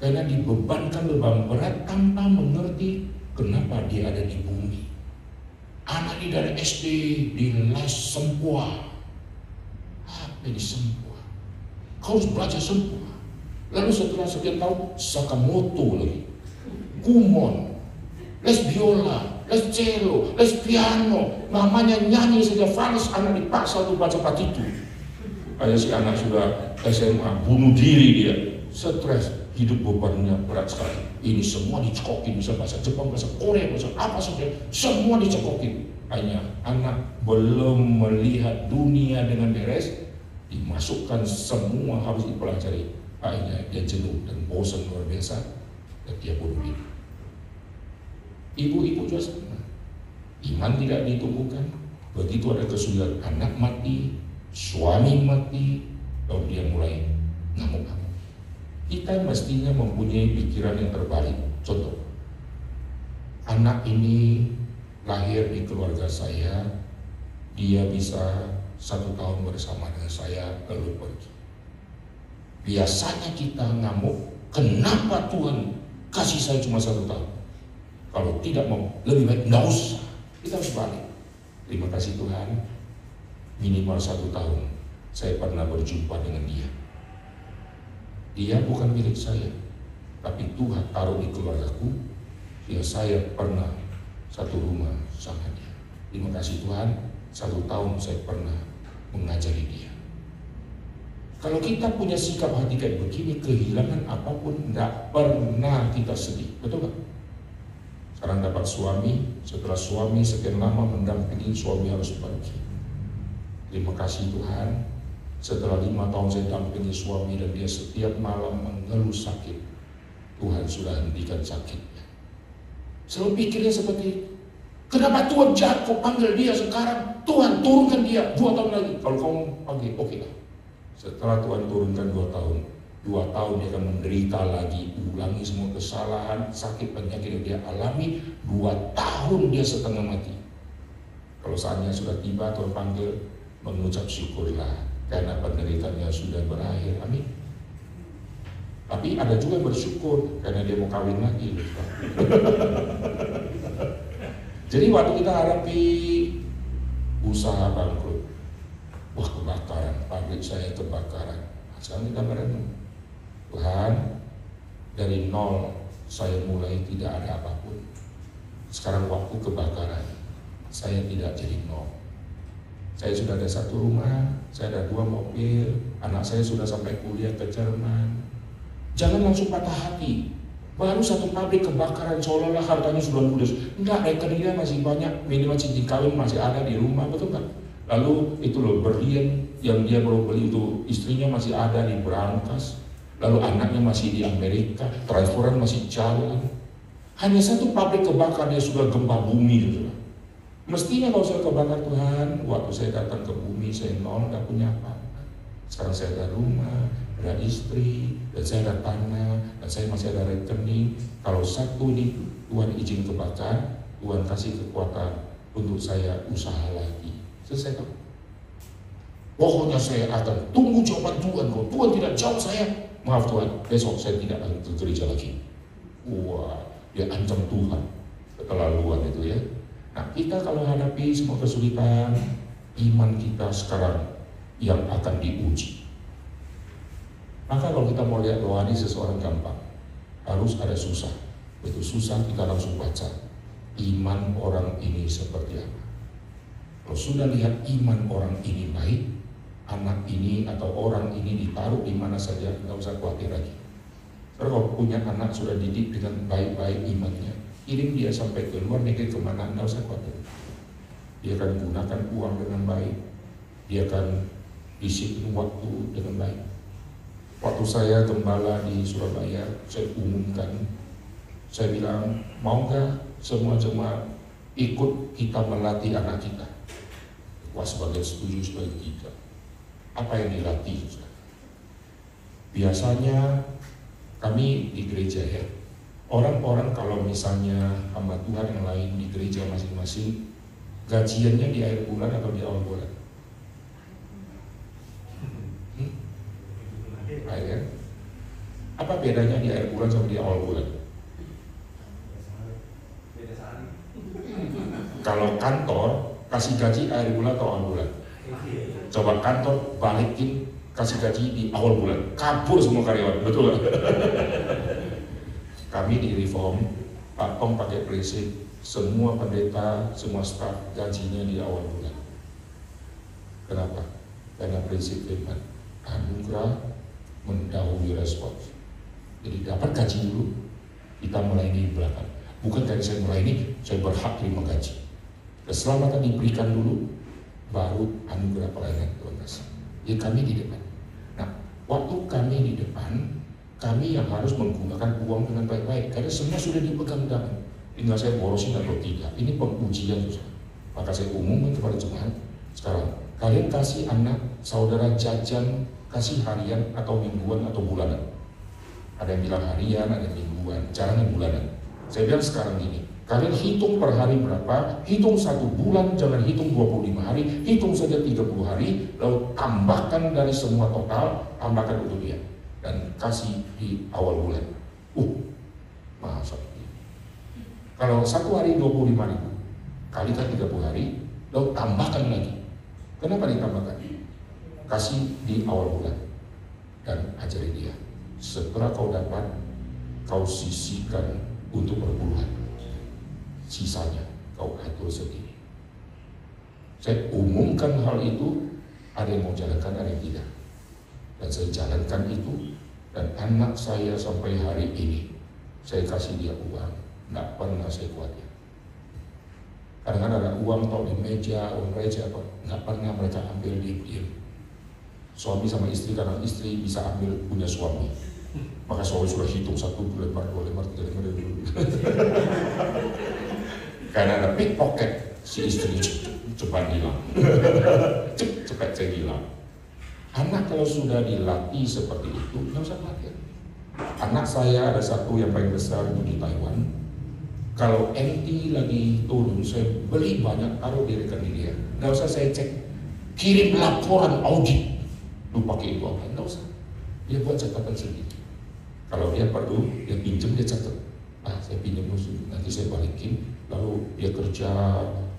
karena dibebankan beban berat tanpa mengerti kenapa dia ada di bumi. Anak ini dari SD di les Sempua. Apa ini Sempua? Kau harus belajar semua. Lalu setelah sekian tahun, Sakamoto lagi, Kumon, les biola, les cello, les piano. Namanya nyanyi saja fals, anak dipaksa untuk baca partitur. Kayak si anak sudah SMA, bunuh diri dia, stres, hidup bebannya berat sekali. Ini semua dicekokin, bisa bahasa Jepang, bahasa Korea, bahasa apa saja, semua dicekokin. Hanya anak belum melihat dunia dengan beres, dimasukkan semua harus dipelajari. Akhirnya dia jenuh dan bosan luar biasa, dan dia bunuh diri. Ibu-ibu juga sama. Iman tidak ditumbuhkan, begitu ada kesulitan, anak mati, suami mati, lalu dia mulai ngamuk-ngamuk. Kita mestinya mempunyai pikiran yang terbalik. Contoh, anak ini lahir di keluarga saya, dia bisa 1 tahun bersama dengan saya lalu pergi. Biasanya kita ngamuk, kenapa Tuhan kasih saya cuma 1 tahun? Kalau tidak mau, lebih baik nggak usah. Kita harus balik. Terima kasih Tuhan, minimal 1 tahun saya pernah berjumpa dengan dia. Dia bukan milik saya, tapi Tuhan taruh di keluargaku. Ya saya pernah satu rumah sama dia. Terima kasih Tuhan, 1 tahun saya pernah mengajari dia. Kalau kita punya sikap hati kayak begini, kehilangan apapun tidak pernah kita sedih, betul gak? Sekarang dapat suami, setelah suami sekian lama mendampingi, suami harus pergi. Terima kasih Tuhan, setelah 5 tahun saya dampingi suami dan dia setiap malam mengeluh sakit, Tuhan sudah hentikan sakitnya. Selalu pikirnya seperti, kenapa Tuhan jahat kau panggil dia sekarang? Tuhan turunkan dia 2 tahun lagi. Kalau kamu panggil, oke lah. Setelah Tuhan turunkan 2 tahun, 2 tahun dia akan menderita lagi, ulangi semua kesalahan, sakit penyakit yang dia alami. 2 tahun dia setengah mati. Kalau saatnya sudah tiba, Tuhan panggil, mengucap syukurlah karena penderitaannya sudah berakhir. Amin. Tapi ada juga yang bersyukur karena dia mau kawin lagi. Jadi waktu kita hadapi usaha bangkrut, wah kebakaran, pabrik saya kebakaran. Sekarang kita merenung, Tuhan, dari nol saya mulai tidak ada apapun. Sekarang waktu kebakaran, saya tidak jadi nol. Saya sudah ada 1 rumah, saya ada 2 mobil, anak saya sudah sampai kuliah ke Jerman. Jangan langsung patah hati. Baru 1 pabrik kebakaran, seolah-olah hartanya sudah ludes. Enggak, rekeningnya masih banyak, minimal cincin kawin masih ada di rumah, betul nggak? Lalu itu loh berlian yang dia baru beli itu, istrinya masih ada di Brankas. Lalu anaknya masih di Amerika, transferan masih jalan. Hanya 1 pabrik kebakar, dia sudah gempa bumi gitu. Mestinya kalau saya kebakar Tuhan, waktu saya datang ke bumi saya nol, nggak punya apa-apa. Sekarang saya ada rumah, ada istri, dan saya ada tanah, dan saya masih ada rekening. Kalau 1 ini Tuhan izin kebakar, Tuhan kasih kekuatan untuk saya usaha lagi. Selesai tak? Pokoknya saya akan tunggu jawaban Tuhan. Kalau Tuhan tidak jawab saya, maaf Tuhan, besok saya tidak akan ke gereja lagi. Wah, dia ancam Tuhan, keterlaluan itu ya. Nah, kita kalau hadapi semua kesulitan, iman kita sekarang yang akan diuji. Maka kalau kita mau lihat rohani seseorang gampang, harus ada susah. Begitu susah kita langsung baca iman orang ini seperti apa. Kalau sudah lihat iman orang ini baik, anak ini atau orang ini ditaruh di mana saja, nggak usah khawatir lagi. Karena kalau punya anak sudah didik dengan baik-baik imannya, kirim dia sampai ke luar negeri kemana, nggak usah khawatir. Dia akan gunakan uang dengan baik, dia akan disiplin waktu dengan baik. Waktu saya gembala di Surabaya, saya umumkan, saya bilang, mau nggak semua jemaat ikut kita melatih anak kita? Wah, sebagai setuju, sebagai tidak. Apa yang dilatih? Biasanya kami di gereja ya, orang-orang kalau misalnya hamba Tuhan yang lain di gereja masing-masing, gajiannya di akhir bulan atau di awal bulan? Akhir. Apa bedanya di akhir bulan sama di awal bulan? Kalau kantor kasih gaji akhir bulan atau awal bulan? Coba kantor balikin kasih gaji di awal bulan, kabur semua karyawan, betul nggak? Kami di Reform, Pak Tom pakai prinsip semua pendeta, semua staf gajinya di awal bulan. Kenapa? Karena prinsip firman anugerah mendahului respons. Jadi dapat gaji dulu, kita melayani di belakang. Bukan dari saya melayani, saya berhak terima gaji. Keselamatan diberikan dulu, baru anugerah pelayanan Tuhan kasih. Ya kami di depan. Nah, waktu kami di depan, kami yang harus menggunakan uang dengan baik-baik. Karena semua sudah dipegang tangan. Tinggal saya borosin atau tidak. Ini pengujian susah. Maka saya umumkan kepada jemaat sekarang. Kalian kasih anak saudara jajan, kasih harian atau mingguan atau bulanan. Ada yang bilang harian, ada yang mingguan, jangan bulanan. Saya bilang sekarang gini, kalian hitung per hari berapa, hitung 1 bulan, jangan hitung 25 hari, hitung saja 30 hari, lalu tambahkan dari semua total, tambahkan untuk dia. Dan kasih di awal bulan. Masa ini. Kalau 1 hari 25.000, kalikan 30 hari, lalu tambahkan lagi. Kenapa ditambahkan? Kasih di awal bulan. Dan ajari dia. Setelah kau dapat, kau sisihkan untuk perpuluhan. Sisanya kau atur sendiri. Saya umumkan hal itu, ada yang mau jalankan, ada yang tidak. Dan saya jalankan itu, dan anak saya sampai hari ini, saya kasih dia uang, nggak pernah saya khawatir. Kadang-kadang ada uang tau di meja, uang receh apa, nggak pernah mereka ambil diam-diam. Suami sama istri, karena istri bisa ambil punya suami. Maka suami sudah hitung 1 lembar, 2 lembar, 3 lembar dulu. Karena ada pickpocket, si istri cepat hilang. Cepat saya hilang. Anak kalau sudah dilatih seperti itu, nggak usah khawatir. Anak saya ada satu yang paling besar itu di Taiwan. Kalau NT lagi turun, saya beli banyak, taruh di rekening dia. Nggak usah saya cek, kirim laporan audit. Lu pakai itu apa? Nggak usah. Dia buat catatan sendiri. Kalau dia perlu, dia pinjam, dia catat. Saya pinjam musuh, nanti saya balikin. Lalu dia kerja,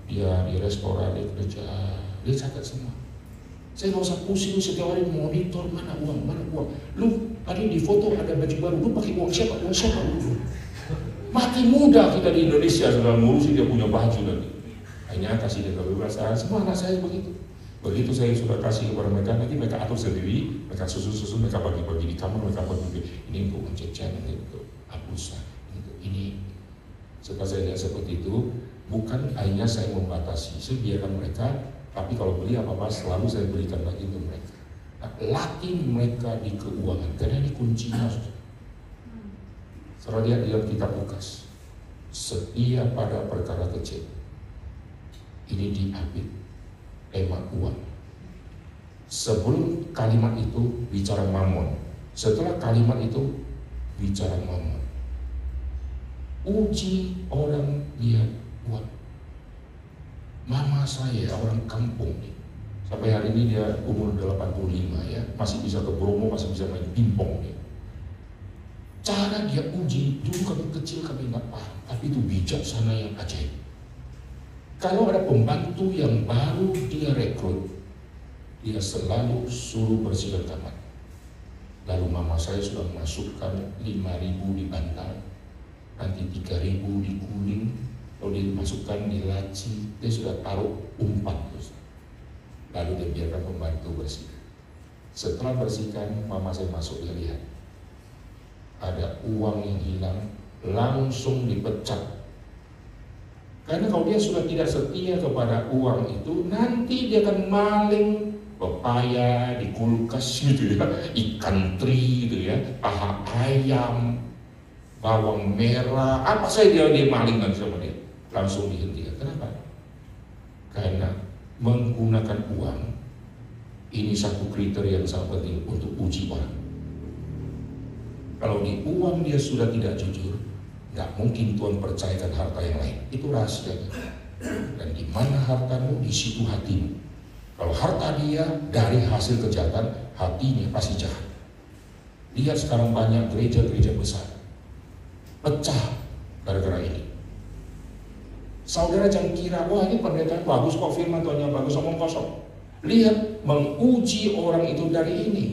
dia di restoran, dia kerja, dia catat semua. Saya nggak usah pusing setiap hari monitor mana uang. Lu tadi di foto ada baju baru, lu pakai uang siapa? Uang siapa? Mati muda kita di Indonesia sudah ngurusin dia punya baju nanti. Akhirnya kasih dia kebebasan. Semua anak saya begitu. Begitu saya sudah kasih kepada mereka, nanti mereka atur sendiri, mereka susun, mereka bagi-bagi di kamar, mereka bagi ini untuk mencecer, ini untuk hapusan, ini. Setelah saya lihat seperti itu, bukan hanya saya membatasi, saya biarkan mereka, tapi kalau beli apa-apa selalu saya berikan lagi untuk mereka. Nah, latih mereka di keuangan, karena ini kuncinya. Setelah lihat dalam kitab Lukas, setia pada perkara kecil, ini diambil tema uang. Sebelum kalimat itu bicara mamon, setelah kalimat itu bicara mamon. Uji orang lihat uang. Mama saya orang kampung nih, sampai hari ini dia umur 85 ya, masih bisa ke Bromo, masih bisa main pingpong nih. Cara dia uji, dulu kami kecil kami nggak paham, tapi itu bijaksana yang ajaib. Kalau ada pembantu yang baru dia rekrut, dia selalu suruh bersihkan kamar. Lalu mama saya sudah masukkan 5.000 di bantal, nanti 3.000 di guling, lalu dimasukkan di laci, dia sudah taruh umpan terus. Lalu dia biarkan pembantu bersihkan. Setelah bersihkan, mama saya masuk, dia lihat ada uang yang hilang, langsung dipecat. Karena kalau dia sudah tidak setia kepada uang itu, nanti dia akan maling pepaya di kulkas gitu ya, ikan teri gitu ya, paha ayam, bawang merah, apa saja dia maling nanti sama dia, langsung dihentikan. Kenapa? Karena menggunakan uang ini satu kriteria yang sangat penting untuk uji orang. Kalau di uang dia sudah tidak jujur, nggak mungkin Tuhan percayakan harta yang lain. Itu rahasianya. Dan di mana hartamu, di situ hatimu. Kalau harta dia dari hasil kejahatan, hatinya pasti jahat. Lihat sekarang banyak gereja-gereja besar pecah gara-gara ini. Saudara jangan kira, wah ini pendeta bagus kok, firman Tuhannya bagus, omong kosong. Lihat, menguji orang itu dari ini.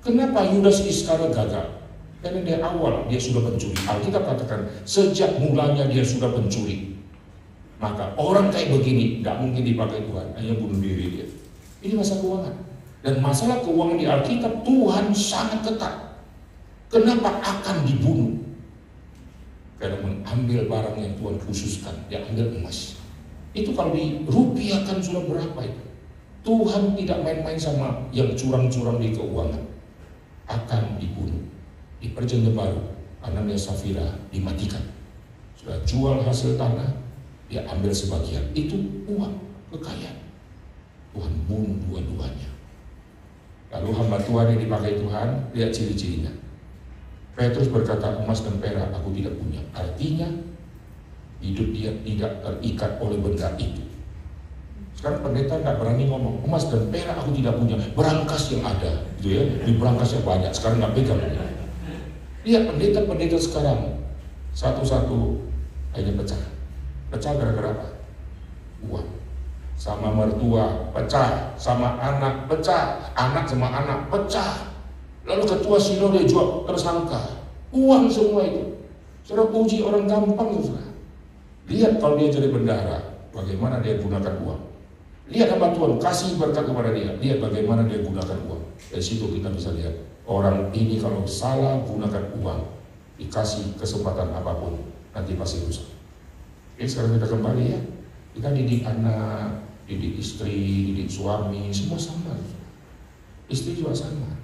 Kenapa Yudas Iskariot gagal? Karena dari awal dia sudah pencuri. Alkitab katakan sejak mulanya dia sudah pencuri. Maka orang kayak begini tidak mungkin dipakai Tuhan, hanya bunuh diri dia. Ini masalah keuangan. Dan masalah keuangan di Alkitab Tuhan sangat ketat. Kenapa akan dibunuh? Karena mengambil barang yang Tuhan khususkan, dia ambil emas. Itu kalau dirupiahkan sudah berapa itu? Tuhan tidak main-main sama yang curang-curang di keuangan. Akan dibunuh. Di Perjanjian Baru, Anania Safira dimatikan. Sudah jual hasil tanah, dia ambil sebagian. Itu uang, kekayaan. Tuhan bunuh dua-duanya. Lalu hamba Tuhan yang dipakai Tuhan, lihat ciri-cirinya. Petrus berkata, emas dan perak aku tidak punya. Artinya, hidup dia tidak terikat oleh benda itu. Sekarang pendeta tidak berani ngomong, emas dan perak aku tidak punya. Berangkas yang ada, gitu ya. Di berangkas yang banyak, sekarang nggak pegang. Lihat pendeta-pendeta sekarang, satu-satu hanya pecah. Pecah gara-gara apa? Uang. Sama mertua pecah, sama anak pecah, anak sama anak pecah. Lalu ketua sinode juga tersangka. Uang semua itu. Saudara, uji orang gampang, saudara. Lihat kalau dia jadi bendahara, bagaimana dia gunakan uang. Lihat hamba Tuhan, kasih berkat kepada dia. Lihat bagaimana dia gunakan uang. Dari situ kita bisa lihat, orang ini kalau salah gunakan uang, dikasih kesempatan apapun, nanti pasti rusak. Oke, sekarang kita kembali ya. Kita didik anak, didik istri, didik suami, semua sama. Istri juga sama.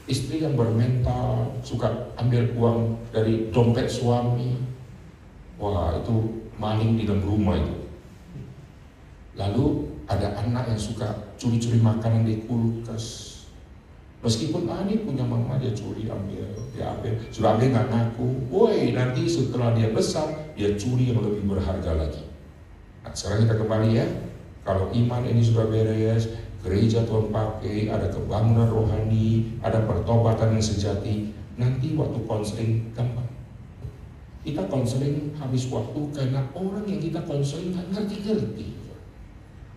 Istri yang bermental, suka ambil uang dari dompet suami. Wah, itu maling di dalam rumah itu. Lalu ada anak yang suka curi-curi makanan di kulkas. Meskipun ini punya mama, dia curi, ambil, dia ambil. Sudah ambil nggak ngaku. Woi, nanti setelah dia besar, dia curi yang lebih berharga lagi. Nah, sekarang kita kembali ya. Kalau iman ini sudah beres, gereja Tuhan pakai, ada kebangunan rohani, ada pertobatan yang sejati, nanti waktu konseling gampang. Kita konseling habis waktu karena orang yang kita konseling nggak ngerti-ngerti.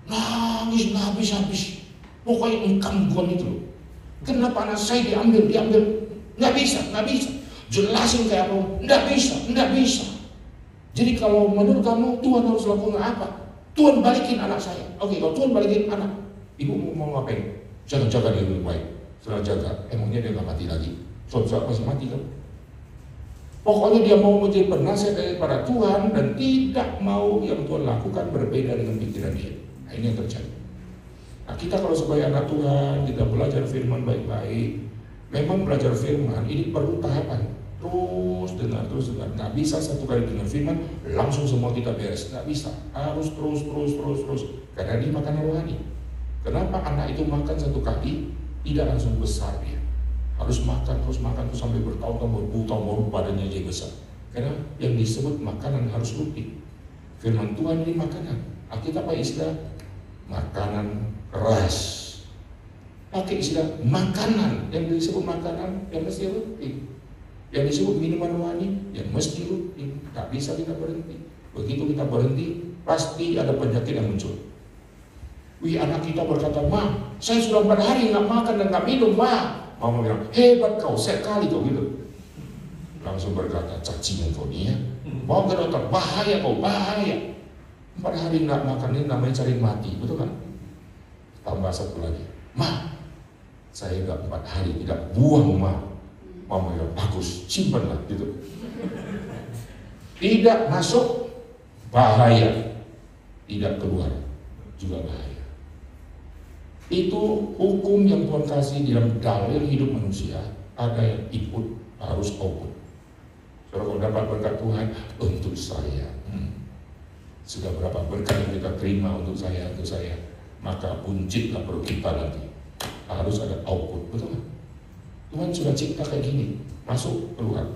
Nangis nggak habis-habis. Pokoknya engkangguan itu loh. Kenapa anak saya diambil? Nggak bisa. Jelasin kayak apa? Nggak bisa. Jadi kalau menurut kamu Tuhan harus lakukan apa? Tuhan balikin anak saya. Oke, kalau Tuhan balikin anak, ibu mau ngapain? Jangan jaga dia lebih baik. Setelah jaga, emangnya dia nggak mati lagi? Suatu masih mati kan? Pokoknya dia mau menjadi penasihat daripada Tuhan dan tidak mau yang Tuhan lakukan berbeda dengan pikiran dia. Nah, ini yang terjadi. Nah, kita kalau sebagai anak Tuhan, kita belajar firman baik-baik. Memang belajar firman ini perlu tahapan. Terus dengar. Nggak bisa satu kali dengar firman langsung semua kita beres. Nggak bisa. Harus terus. Karena ini makanan rohani. Kenapa anak itu makan satu kali tidak langsung besar dia? Harus makan terus sampai bertahun-tahun, berbulan badannya jadi besar. Karena yang disebut makanan harus rutin. Firman Tuhan ini makanan. Alkitab apa istilah? Makanan keras. Pakai istilah makanan. Yang disebut makanan yang mesti rutin. Yang disebut minuman rohani yang mesti rutin. Tak bisa kita berhenti. Begitu kita berhenti, pasti ada penyakit yang muncul. Anak kita berkata, "Ma, saya sudah 4 hari nggak makan dan nggak minum, Ma." Mama bilang, "Hebat kau, sekali kau gitu." Langsung berkata, "Cacingan kau nih ya. Mau ke dokter, bahaya kau, bahaya. 4 hari nggak makan ini namanya cari mati, betul kan?" Tambah satu lagi, "Ma, saya nggak 4 hari tidak buang, Ma." Mama bilang, "Bagus, simpanlah gitu." Tidak masuk, bahaya. Tidak keluar, juga bahaya. Itu hukum yang Tuhan kasih dalam dalil hidup manusia. Ada yang input, harus output. Saudara, kalau dapat berkat Tuhan untuk saya, sudah berapa berkat yang kita terima untuk saya, maka buncitlah perut kita nanti. Harus ada output, betul kan? Tuhan sudah cipta kayak gini, masuk keluar.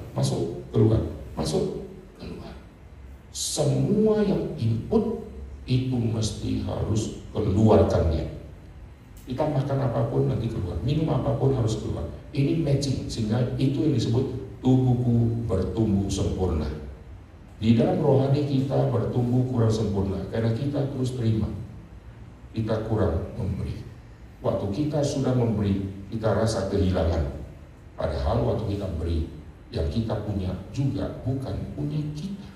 Semua yang input itu mesti harus keluarkan dia. Kita makan apapun nanti keluar, minum apapun harus keluar. Ini matching, sehingga itu yang disebut tubuhku bertumbuh sempurna. Di dalam rohani kita bertumbuh kurang sempurna karena kita terus terima, kita kurang memberi. Waktu kita sudah memberi, kita rasa kehilangan. Padahal waktu kita beri, yang kita punya juga bukan punya kita.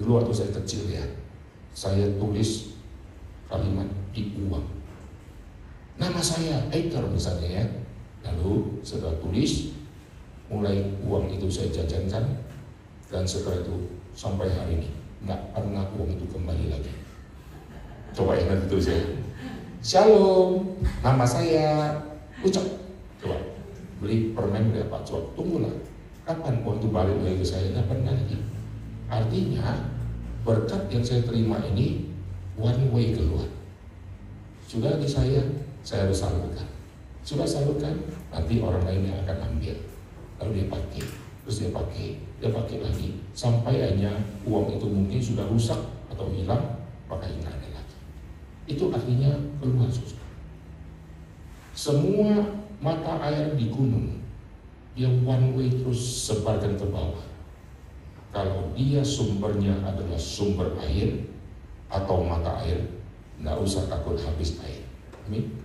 Dulu waktu saya kecil ya, saya tulis kalimat di uang. Nama saya Eker misalnya ya. Lalu setelah tulis, mulai uang itu saya jajankan, dan setelah itu sampai hari ini nggak pernah uang itu kembali lagi. Coba ya nanti tulis ya. Shalom, nama saya Ucap. Coba beli permen dari Pak Cok, tunggulah kapan uang itu balik lagi ke saya? Nggak pernah lagi. Artinya berkat yang saya terima ini one way keluar. Sudah di saya harus salurkan. Sudah salurkan, nanti orang lain yang akan ambil. Lalu dia pakai, terus dia pakai lagi, sampai akhirnya uang itu mungkin sudah rusak atau hilang, maka nggak ada lagi. Itu artinya keluar susah. Semua mata air di gunung, dia one way terus sebarkan ke bawah. Kalau dia sumbernya adalah sumber air atau mata air, nggak usah takut habis air. Amin.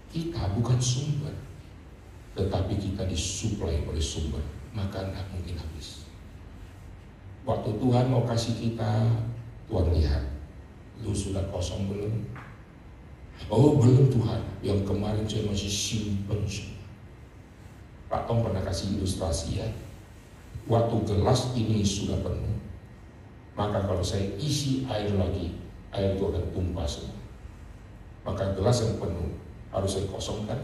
Kita bukan sumber, tetapi kita disuplai oleh sumber, maka nggak mungkin habis. Waktu Tuhan mau kasih kita, Tuhan lihat, lu sudah kosong belum? Oh belum Tuhan, yang kemarin saya masih simpen semua. Pak Tom pernah kasih ilustrasi ya, waktu gelas ini sudah penuh, maka kalau saya isi air lagi, air itu akan tumpah semua. Maka gelas yang penuh harus saya kosongkan,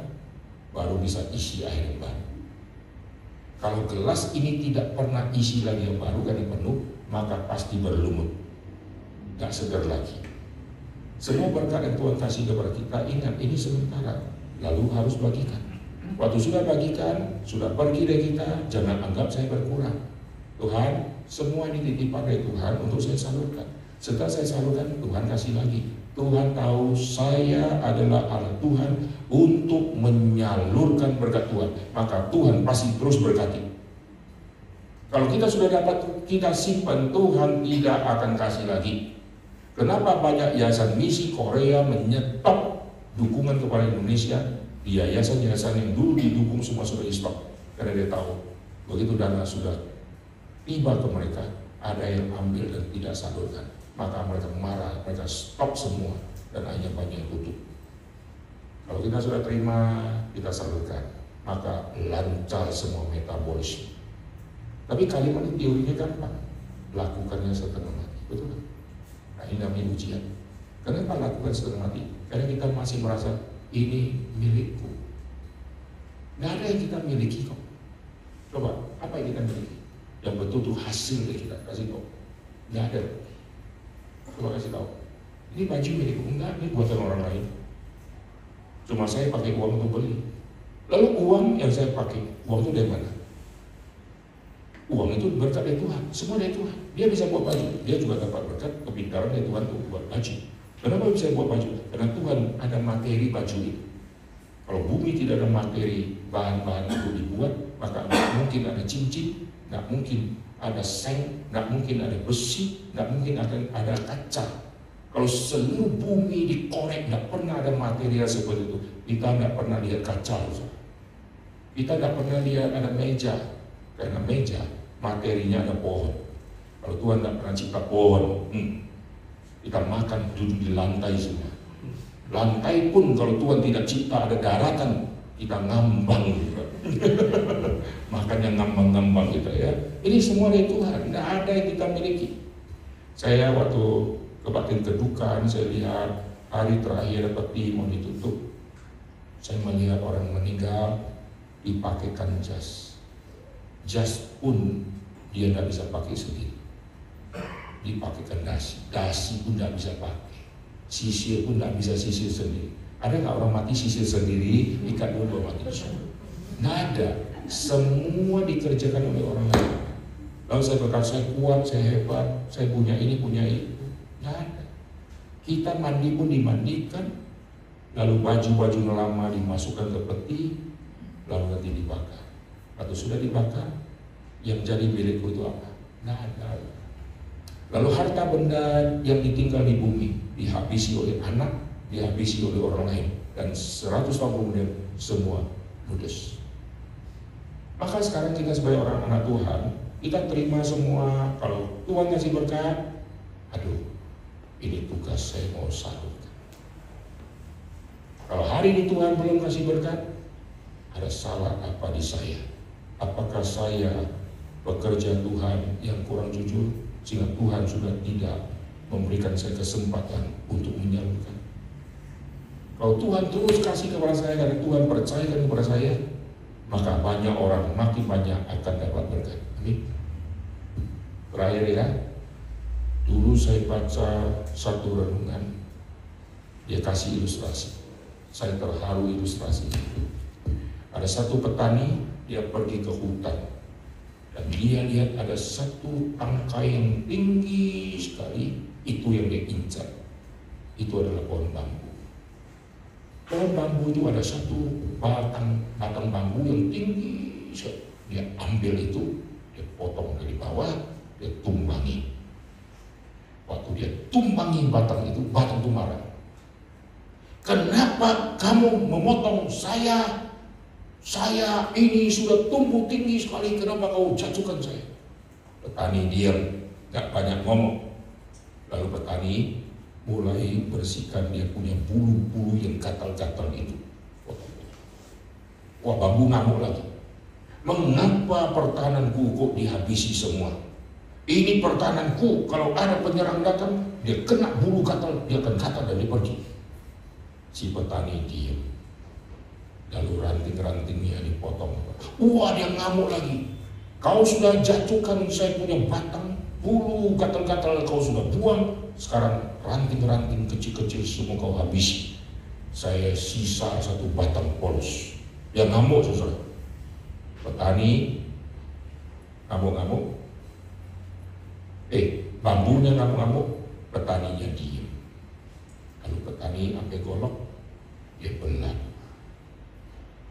baru bisa isi air yang baru. Kalau gelas ini tidak pernah isi lagi yang baru karena penuh, maka pasti berlumut, gak segar lagi. Semua berkat yang Tuhan kasih kepada kita, ingat ini sementara, lalu harus bagikan. Waktu sudah bagikan, sudah pergi dari kita, jangan anggap saya berkurang. Tuhan, semua ini titipan dari Tuhan untuk saya salurkan. Setelah saya salurkan, Tuhan kasih lagi. Tuhan tahu saya adalah Allah Tuhan untuk menyalurkan berkat Tuhan, maka Tuhan pasti terus berkati. Kalau kita sudah dapat, kita simpan, Tuhan tidak akan kasih lagi. Kenapa banyak yayasan misi Korea menyetop dukungan kepada Indonesia? Di yayasan-yayasan yang dulu didukung semua sudah di stop, karena dia tahu begitu dana sudah tiba ke mereka, ada yang ambil dan tidak salurkan, maka mereka marah, mereka stop semua, dan akhirnya banyak yang tutup. Kalau kita sudah terima, kita salurkan, maka lancar semua metabolisme. Tapi kalimat ini teorinya gampang, lakukannya setengah mati, betul kan? Nah ini namanya ujian. Kenapa lakukan setengah mati? Karena kita masih merasa ini milikku. Nggak ada yang kita miliki kok. Coba, apa yang kita miliki? Yang betul-betul hasil dari kita, kasih tahu. Nggak ada. Coba kasih tahu. Ini baju milikku, enggak, ini buatan orang lain. Cuma saya pakai uang untuk beli. Lalu uang yang saya pakai, uang itu dari mana? Uang itu berkat dari Tuhan, semua dari Tuhan. Dia bisa buat baju, dia juga dapat berkat kepintaran dari Tuhan untuk buat baju. Kenapa bisa buat baju? Karena Tuhan ada materi baju itu. Kalau bumi tidak ada materi bahan-bahan itu dibuat, maka nggak mungkin ada cincin, nggak mungkin ada seng, nggak mungkin ada besi, nggak mungkin akan ada kaca. Kalau seluruh bumi dikorek, nggak pernah ada material seperti itu. Kita nggak pernah lihat kaca, kita nggak pernah lihat ada meja, karena meja materinya ada pohon. Kalau Tuhan nggak pernah cipta pohon, kita makan duduk di lantai semua. Lantai pun kalau Tuhan tidak cipta ada daratan, kita ngambang juga. Makannya ngambang-ngambang gitu ya. Ini semua dari Tuhan, nggak ada yang kita miliki. Saya waktu kebaktian kedukaan, saya lihat hari terakhir peti mau ditutup, saya melihat orang meninggal dipakaikan jas. Jas pun dia nggak bisa pakai sendiri, dipakaikan dasi pun nggak bisa pakai, sisir pun nggak bisa sisir sendiri. Ada nggak orang mati sisir sendiri, ikat dulu mati semua? Nggak ada, semua dikerjakan oleh orang lain. Lalu saya berkata, saya kuat, saya hebat, saya punya ini, punya itu. Nggak ada. Kita mandi pun dimandikan, lalu baju-baju lama dimasukkan ke peti, lalu nanti dibakar. Atau sudah dibakar, yang jadi milikku itu apa? Nggak ada. Lalu harta benda yang ditinggal di bumi dihabisi oleh anak, dihabisi oleh orang lain, dan 100 tahun kemudian semua ludes. Maka sekarang kita sebagai orang anak Tuhan, kita terima semua. Kalau Tuhan kasih berkat, aduh, ini tugas saya mau salurkan. Kalau hari ini Tuhan belum kasih berkat, ada salah apa di saya? Apakah saya bekerja Tuhan yang kurang jujur, sehingga Tuhan sudah tidak memberikan saya kesempatan untuk menyalurkan? Kalau Tuhan terus kasih kepada saya karena Tuhan percayakan kepada saya, maka banyak orang, makin banyak akan dapat berkat. Amin. Terakhir ya, dulu saya baca satu renungan, dia kasih ilustrasi. Saya terharu ilustrasi itu. Ada satu petani, dia pergi ke hutan, dan dia lihat ada satu tangkai yang tinggi sekali, itu yang dia incar. Itu adalah pohon bambu. Pohon bambu itu ada satu batang bambu yang tinggi. Dia ambil itu, dia potong dari bawah, dia tumbangi. Waktu dia tumbangi batang itu marah. Kenapa kamu memotong saya? Saya ini sudah tumbuh tinggi sekali, kenapa kau jatuhkan saya? Petani diam, gak banyak ngomong. Lalu petani mulai bersihkan dia punya bulu-bulu yang gatal-gatal itu. Wah, bambu ngamuk lagi. Mengapa pertananku kok dihabisi semua? Ini pertananku, kalau ada penyerang datang, dia kena bulu gatal, dia akan gatal dan dia pergi. Si petani diam. Lalu ranting-rantingnya dipotong. Wah, dia ngamuk lagi. Kau sudah jatuhkan saya punya batang, bulu gatal-gatal kau sudah buang. Sekarang ranting-ranting kecil-kecil semua kau habisi. Saya sisa satu batang polos. Dia ngamuk, saudara. Petani ngamuk-ngamuk. Bambunya ngamuk-ngamuk, petaninya diam. Lalu petani sampai golok, dia belah.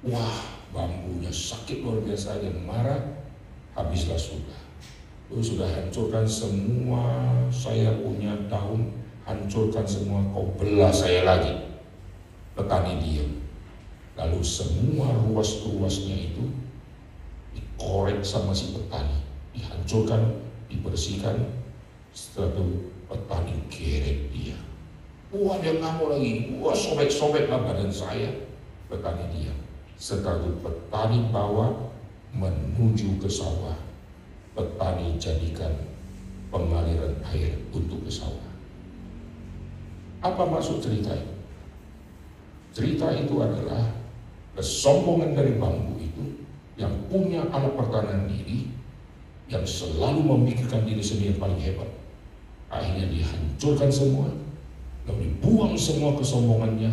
Wah, bambunya sakit luar biasa, dia marah, habislah sudah. Lalu sudah hancurkan semua saya punya daun, hancurkan semua, kau belah saya lagi. Petani diam. Lalu semua ruas-ruasnya itu dikorek sama si petani, dihancurkan, dibersihkan. Setelah itu petani geret dia. Wah, dia ngamuk lagi. Wah, sobek-sobeklah badan saya. Petani diam. Setelah itu petani bawa menuju ke sawah. Petani jadikan pengaliran air untuk ke sawah. Apa maksud cerita itu? Cerita itu adalah kesombongan dari bambu itu yang punya alat pertahanan diri, yang selalu memikirkan diri sendiri yang paling hebat. Akhirnya dihancurkan semua, lalu dibuang semua kesombongannya.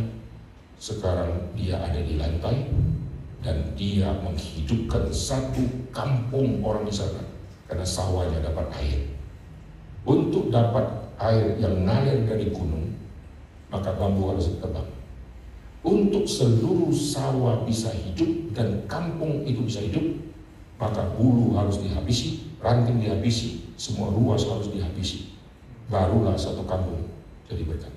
Sekarang dia ada di lantai dan dia menghidupkan satu kampung orang di sana karena sawahnya dapat air. Untuk dapat air yang ngalir dari gunung, maka bambu harus ditebang. Untuk seluruh sawah bisa hidup dan kampung itu bisa hidup, maka bulu harus dihabisi, ranting dihabisi, semua ruas harus dihabisi. Barulah satu kampung jadi berkat.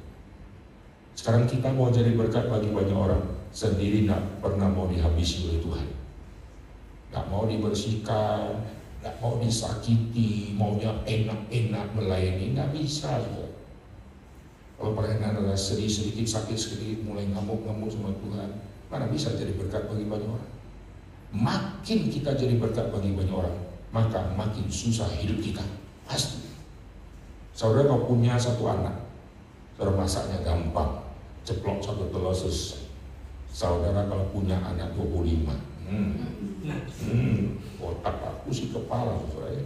Sekarang kita mau jadi berkat bagi banyak orang, sendiri tidak pernah mau dihabisi oleh Tuhan. Tidak mau dibersihkan, tidak mau disakiti, maunya enak-enak melayani, tidak bisa juga. Kalau pelayanan adalah sedikit sakit sedikit, mulai ngamuk-ngamuk sama Tuhan, mana bisa jadi berkat bagi banyak orang. Makin kita jadi berkat bagi banyak orang, maka makin susah hidup kita, pasti. Saudara kalau punya satu anak, saudara masaknya gampang, ceplok satu telur selesai. Saudara kalau punya anak 25, otak aku sih kepala, saudara ya.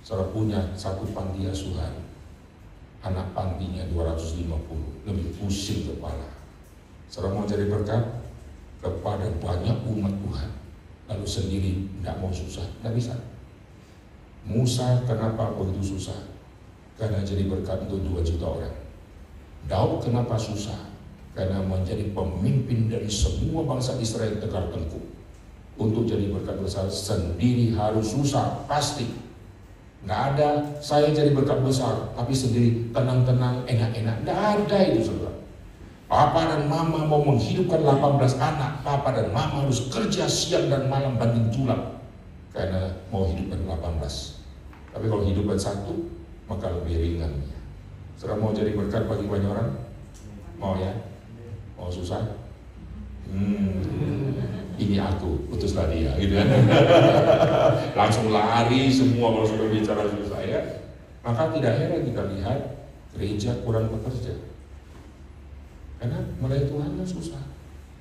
Saudara punya satu panti asuhan, anak pantinya 250, lebih pusing kepala. Saudara mau jadi berkat kepada banyak umat Tuhan, lalu sendiri tidak mau susah, tidak bisa. Musa kenapa begitu susah? Karena jadi berkat untuk 2 juta orang. Daud kenapa susah? Karena menjadi pemimpin dari semua bangsa Israel tegar tengkuk. Untuk jadi berkat besar sendiri harus susah, pasti. Nggak ada saya jadi berkat besar tapi sendiri tenang-tenang, enak-enak. Nggak ada itu, saudara. Papa dan mama mau menghidupkan 18 anak, papa dan mama harus kerja siang dan malam banting tulang karena mau hidupkan 18. Tapi kalau hidupkan satu, maka lebih ringan. Saudara mau jadi berkat bagi banyak orang? Mau ya? Mau susah? Ini aku, utuslah dia, gitu kan? Langsung lari semua kalau sudah bicara susah ya. Maka tidak heran kita lihat gereja kurang bekerja. Karena melayani Tuhan kan susah,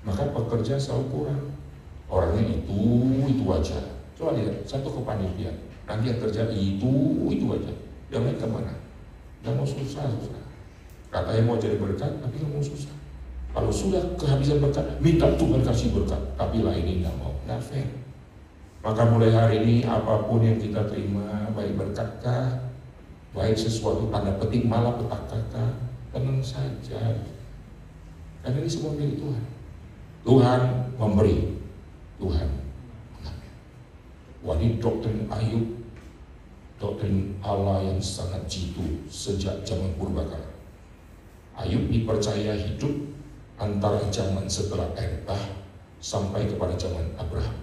maka pekerja selalu kurang. Orangnya itu aja. Coba lihat satu kepanitiaan, nanti yang kerja itu aja. Yang lain kemana? Yang mau susah. Katanya mau jadi berkat, tapi nggak mau susah. Kalau sudah kehabisan berkat, minta Tuhan kasih berkat, tapi lah ini nggak mau, nggak fair. Maka mulai hari ini apapun yang kita terima, baik berkatkah, baik sesuatu tanda petik malah petakkah, tenang saja. Karena ini semua milik Tuhan. Tuhan memberi, Tuhan mengambil. Wah, ini doktrin Ayub, doktrin Allah yang sangat jitu sejak zaman purbakala. Ayub dipercaya hidup antara zaman setelah Erbah sampai kepada zaman Abraham.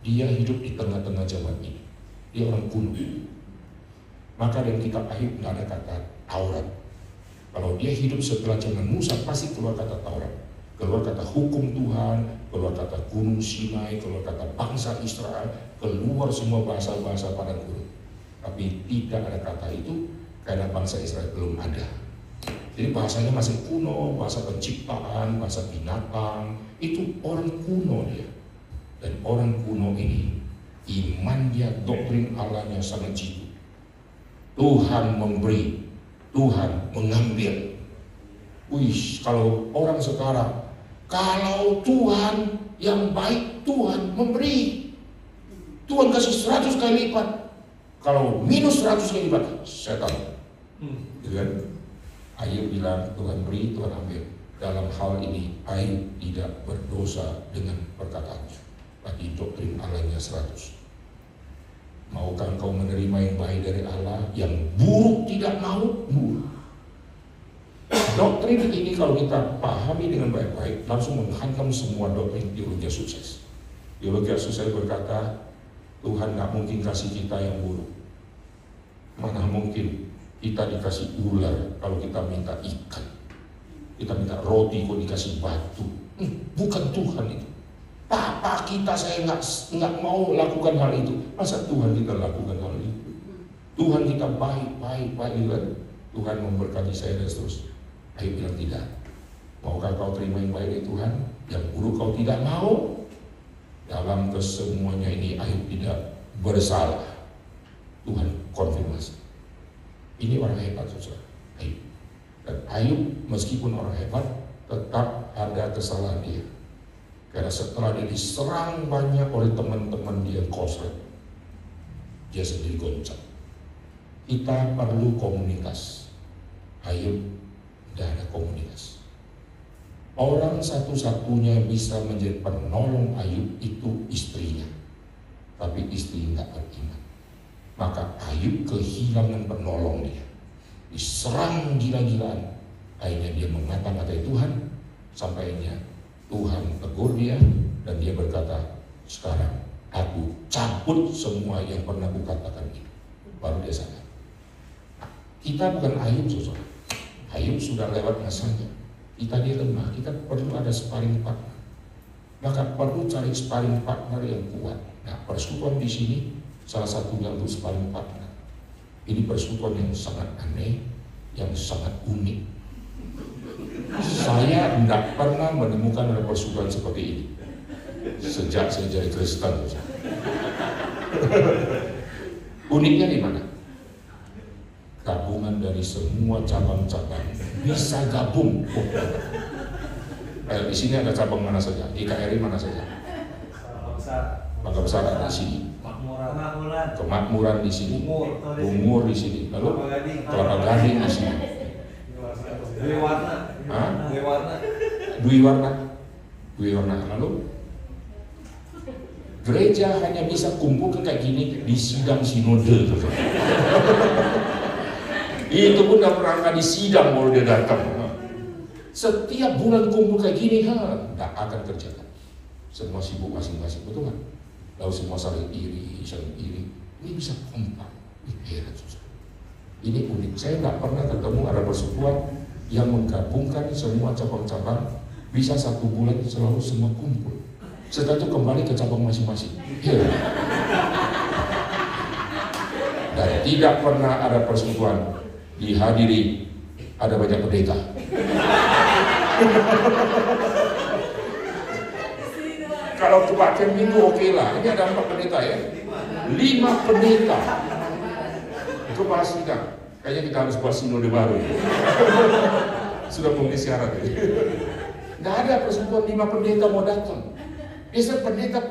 Dia hidup di tengah-tengah zaman ini. Dia orang kuno. Maka dalam kitab Ayub tidak ada kata Taurat. Kalau dia hidup setelah zaman Musa, pasti keluar kata Taurat, keluar kata hukum Tuhan, keluar kata gunung Sinai, keluar kata bangsa Israel, keluar semua bahasa-bahasa padang gurun. Tapi tidak ada kata itu karena bangsa Israel belum ada. Jadi bahasanya masih kuno, bahasa penciptaan, bahasa binatang. Itu orang kuno dia. Dan orang kuno ini iman dia, doktrin Allahnya sangat jitu. Tuhan memberi, Tuhan mengambil. Kalau orang sekarang, kalau Tuhan yang baik, Tuhan memberi. Tuhan kasih 100 kali lipat. Kalau minus 100 kali lipat, setan. Kan? Ayub bilang Tuhan beri, Tuhan ambil. Dalam hal ini Ayub tidak berdosa dengan perkataannya. Bagi doktrin Allahnya 100. Maukah engkau menerima yang baik dari Allah, yang buruk tidak mau? Doktrin ini kalau kita pahami dengan baik-baik, langsung menghantam semua doktrin teologi sukses. Teologi sukses berkata, Tuhan gak mungkin kasih kita yang buruk. Mana mungkin kita dikasih ular kalau kita minta ikan. Kita minta roti kok dikasih batu. Bukan Tuhan itu. Papa kita saya nggak mau lakukan hal itu. Masa Tuhan kita lakukan hal itu? Tuhan kita baik kan? Tuhan memberkati saya dan seterusnya. Ayub bilang tidak. Maukah kau terima yang baik dari Tuhan? Yang buruk kau tidak mau? Dalam kesemuanya ini Ayub tidak bersalah. Tuhan konfirmasi. Ini orang hebat, saudara. Ayub. Dan Ayub meskipun orang hebat, tetap ada kesalahan dia. Karena setelah dia diserang banyak oleh teman-teman dia kosret, dia sendiri goncang. Kita perlu komunitas. Ayub tidak ada komunitas. Orang satu-satunya bisa menjadi penolong Ayub itu istrinya. Tapi istri tidak beriman. Maka Ayub kehilangan penolong dia. Diserang gila-gilaan. Akhirnya dia mengata-ngatai Tuhan. Sampainya Tuhan tegur dia dan dia berkata, sekarang aku cabut semua yang pernah kukatakan itu. Baru dia sadar. Kita bukan Ayub, saudara. Ayub sudah lewat masanya. Kita dia lemah, kita perlu ada sparring partner. Maka perlu cari sparring partner yang kuat. Nah, persekutuan di sini salah satunya untuk sparring partner. Ini persekutuan yang sangat aneh, yang sangat unik. Saya tidak pernah menemukan ada persekutuan seperti ini sejak saya jadi Kristen. Uniknya di mana? Gabungan dari semua cabang-cabang bisa gabung. Di sini ada cabang mana saja? Di KRI mana saja? Bangka Besar ada di sini. Kemakmuran di sini. Bungur di sini. Lalu Kelapa Gading di sini. Dwi warna. Lalu gereja hanya bisa kumpul kayak gini di sidang sinode. Itu pun gak pernah di sidang kalau dia datang. Setiap bulan kumpul kayak gini, nggak akan kerjakan. Semua sibuk masing-masing, betul kan? Lalu semua saling iri. Ini bisa kompak. Heran susah. Ini unik. Saya nggak pernah ketemu ada persekutuan yang menggabungkan semua cabang-cabang bisa satu bulan selalu semua kumpul. Setelah itu kembali ke cabang masing-masing. Dan tidak pernah ada persekutuan dihadiri ada banyak pendeta. Kalau kebaktian minggu oke lah. Ini ada 4 pendeta ya. 5 pendeta. Itu pastikan. Kayaknya kita harus buat sinode baru. Sudah memenuhi syarat ya. Nggak ada persekutuan 5 pendeta mau datang. Biasa pendeta,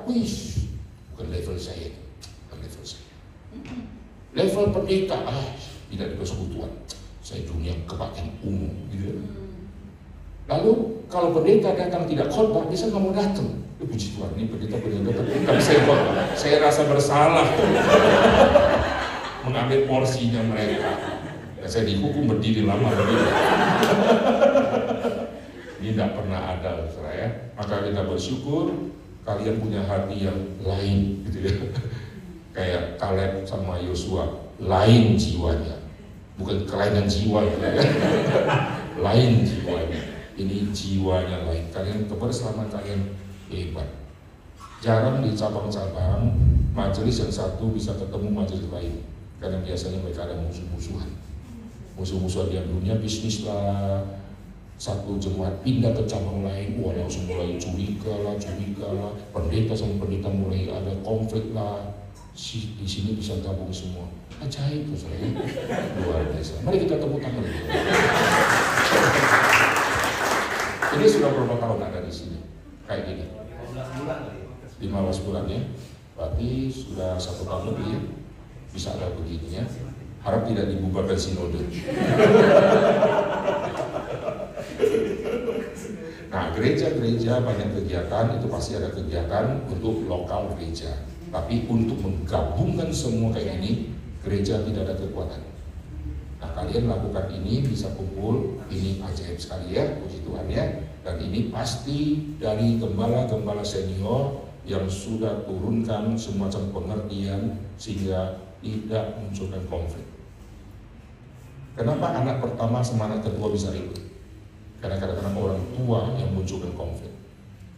wis, bukan level saya, bukan level saya. Level pendeta, tidak di persekutuan. Saya dunia kebaktian umum, gitu. Lalu kalau pendeta datang tidak khotbah, bisa nggak mau datang. Puji Tuhan, ini pendeta tapi saya khotbah. Saya rasa bersalah mengambil porsinya mereka. Dan saya dihukum berdiri lama begitu. Ini tidak pernah ada, ya. Maka kita bersyukur kalian punya hati yang lain, gitu ya. Kayak Kaleb sama Yosua, lain jiwanya, bukan kelainan jiwa, gitu ya. Lain jiwanya. Ini jiwanya lain. Kalian kebersamaan kalian hebat. Jarang di cabang-cabang majelis yang satu bisa ketemu majelis lain. Karena biasanya mereka ada musuh-musuhan. Musuh-musuhan yang dunia bisnis lah. Satu jemaat pindah ke cabang lain, langsung mulai curiga lah, pendeta sama pendeta mulai ada konflik lah. Di sini bisa gabung semua. Ajaib tuh saya, luar biasa. Mari kita tepuk tangan. Ini sudah berapa tahun ada di sini? Kayak gini. 15 bulan ya. Berarti sudah 1 tahun lebih ya. Bisa ada begini ya. Harap tidak dibubarkan sinode. Nah, gereja-gereja banyak kegiatan, itu pasti ada kegiatan untuk lokal gereja. Tapi untuk menggabungkan semua kayak ini, gereja tidak ada kekuatan. Nah, kalian lakukan ini, bisa kumpul, ini ajaib sekali ya, puji Tuhan ya. Dan ini pasti dari gembala-gembala senior yang sudah turunkan semacam pengertian sehingga tidak munculkan konflik. Kenapa anak pertama sama anak kedua bisa ribut? Karena kadang-kadang orang tua yang munculkan konflik.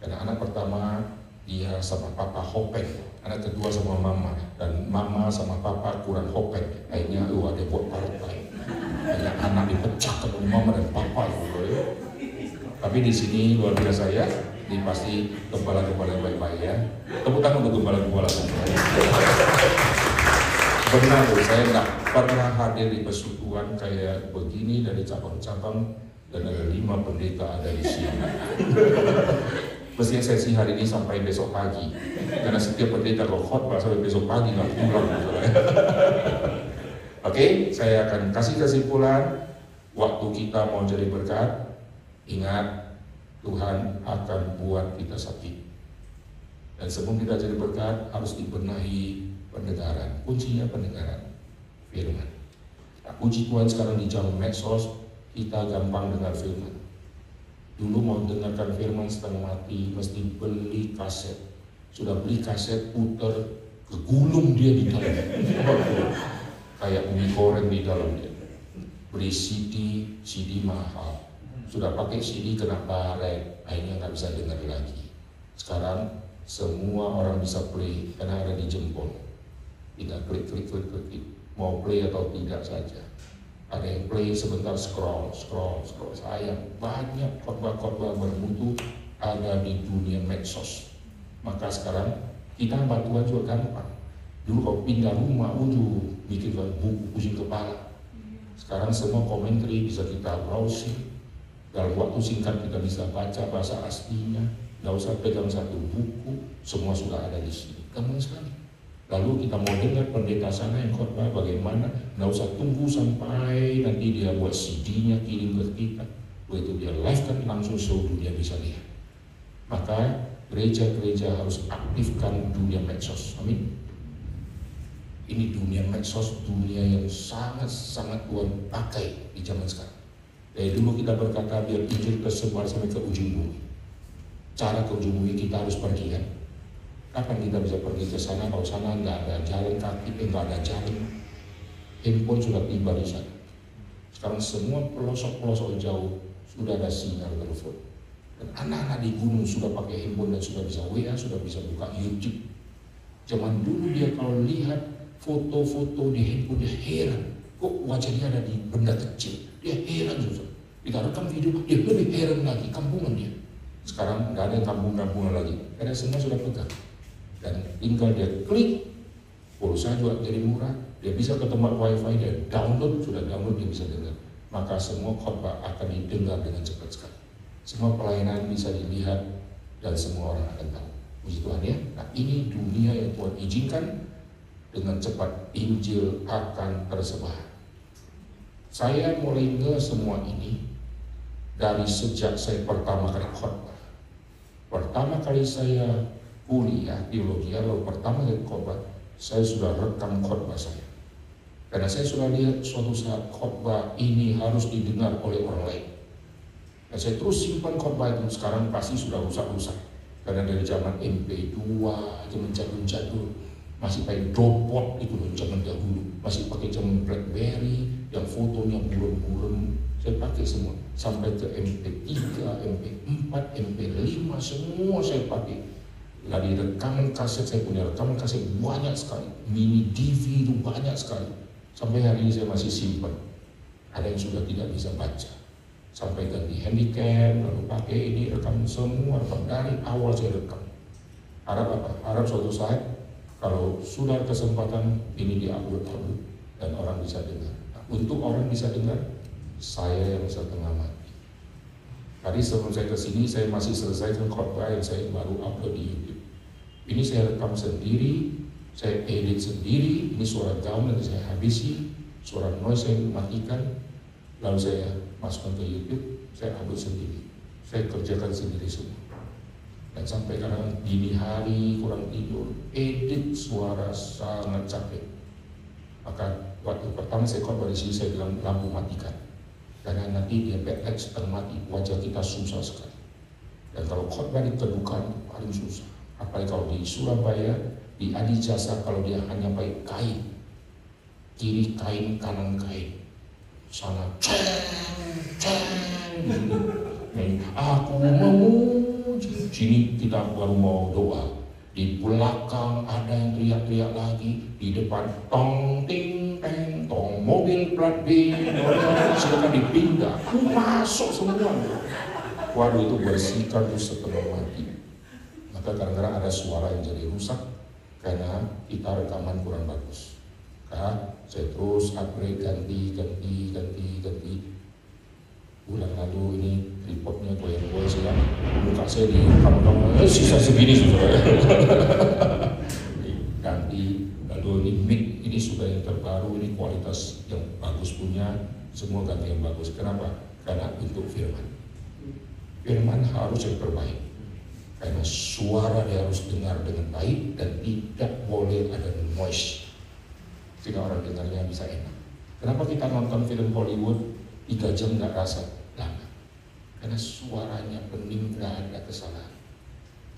Karena anak pertama dia sama papa hopeng, anak kedua sama mama, dan mama sama papa kurang hopeng. Akhirnya ada buat partai. Banyak anak dipecah oleh mama dan papa. Tapi di sini luar biasa ya. Ini pasti gembala-gembala yang baik-baik ya. Tepuk tangan untuk gembala-gembala semua. Benar loh, saya nggak pernah hadir di persekutuan kayak begini dari cabang-cabang. Dan ada 5 pendeta ada di sini. Mestinya sesi hari ini sampai besok pagi. Karena setiap pendeta kalau khotbah sampai besok pagi nggak pulang. Oke, saya akan kasih kesimpulan. Waktu kita mau jadi berkat, ingat Tuhan akan buat kita sakit. Dan sebelum kita jadi berkat harus dibenahi pendengaran. Kuncinya pendengaran firman. Nah, puji Tuhan sekarang di zaman medsos kita gampang dengar firman. Dulu mau dengarkan firman setengah mati mesti beli kaset. Sudah beli kaset puter, kegulung dia di dalam. Kayak mie goreng di dalam dia. Beli CD mahal. Sudah pakai CD kena baret, akhirnya nggak bisa dengar lagi. Sekarang semua orang bisa play karena ada di jempol. Tinggal klik. Mau play atau tidak saja. Ada yang play sebentar scroll. Sayang, banyak khotbah-khotbah bermutu ada di dunia medsos. Maka sekarang kita bantuan juga gampang. Dulu kalau pindah rumah, bikin buku pusing kepala. Sekarang semua komentari bisa kita browsing. Dalam waktu singkat kita bisa baca bahasa aslinya. Nggak usah pegang satu buku, semua sudah ada di sini. Gampang sekali. Lalu kita mau dengar pendeta sana yang khotbah bagaimana, nggak usah tunggu sampai nanti dia buat CD-nya kirim ke kita. Begitu dia live kan langsung seluruh dunia bisa lihat. Maka gereja-gereja harus aktifkan dunia medsos. Amin. Ini dunia medsos, dunia yang sangat-sangat Tuhan pakai di zaman sekarang. Dari dulu kita berkata biar Injil tersebar sampai ke ujung bumi. Cara ke ujung bumi kita harus pergi kan. Kapan kita bisa pergi ke sana kalau sana nggak ada jalan kaki, nggak ada jalan. Handphone sudah tiba di sana. Sekarang semua pelosok-pelosok jauh sudah ada sinyal telepon. Dan anak-anak di gunung sudah pakai handphone dan sudah bisa WA, sudah bisa buka YouTube. Zaman dulu dia kalau lihat foto-foto di handphone dia heran. Kok wajahnya ada di benda kecil? Dia heran juga. Kita rekam video, dia lebih heran lagi, kampungan dia. Sekarang nggak ada yang kampung-kampungan lagi, karena semua sudah pegang. Dan tinggal dia klik, pulsa juga jadi murah, dia bisa ke tempat wifi, dia download, sudah download dia bisa dengar. Maka semua khotbah akan didengar dengan cepat sekali. Semua pelayanan bisa dilihat dan semua orang akan tahu. Puji Tuhan ya. Nah ini dunia yang Tuhan izinkan, dengan cepat Injil akan tersebar. Saya mulai semua ini dari sejak saya pertama kali khotbah. Pertama kali saya kuliah teologi, lalu pertama kali khotbah, saya sudah rekam khotbah saya. Karena saya sudah lihat suatu saat khotbah ini harus didengar oleh orang lain. Dan saya terus simpan khotbah itu, sekarang pasti sudah rusak-rusak. Karena dari zaman MP2, zaman jadul-jadul, masih pakai dropbox itu loh zaman dahulu, masih pakai zaman BlackBerry yang fotonya buram-buram. Saya pakai semua sampai ke MP3, MP4, MP5 semua saya pakai. Lagi rekaman kaset, saya punya rekaman kaset banyak sekali, mini DV itu banyak sekali. Sampai hari ini saya masih simpan. Ada yang sudah tidak bisa baca. Sampai ganti handycam, lalu pakai ini, rekam semua, rekam dari awal saya rekam. Harap apa? Harap suatu saat kalau sudah kesempatan ini diupload dan orang bisa dengar. Nah, untuk orang bisa dengar, saya yang setengah mati. Tadi sebelum saya kesini, saya masih selesaikan khotbah yang saya baru upload di YouTube. Ini saya rekam sendiri, saya edit sendiri. Ini suara gaun nanti saya habisi, suara noise saya matikan, lalu saya masukkan ke YouTube, saya upload sendiri. Saya kerjakan sendiri semua. Dan sampai kadang dini hari kurang tidur, edit suara sangat capek. Maka waktu pertama saya khotbah di sini saya bilang lampu matikan. Karena nanti dia backlight setengah mati, wajah kita susah sekali. Dan kalau khotbah di kedukaan paling susah. Apalagi kalau di Surabaya, di Adijasa kalau dia hanya pakai kain, kiri kain, kanan kain, sana aku mau, sini kita baru mau doa. Di belakang ada yang teriak-teriak lagi, di depan tong ting teng tong mobil plat B, silakan dipindah, masuk semua. Waduh itu bersikap itu setengah mati. Maka kadang-kadang ada suara yang jadi rusak karena kita rekaman kurang bagus. Maka saya terus upgrade, ganti. Bulan lalu ini tripodnya goyang-goyang sih, muka saya di kamera sisa segini sudah ganti. Lalu ini mic ini sudah yang terbaru, ini kualitas yang bagus punya, semua ganti yang bagus. Kenapa? Karena untuk firman harus diperbaiki. Karena suara dia harus dengar dengan baik dan tidak boleh ada noise, sehingga orang dengarnya bisa enak. Kenapa kita nonton film Hollywood 3 jam nggak rasa lama? Karena suaranya bening, nggak ada kesalahan.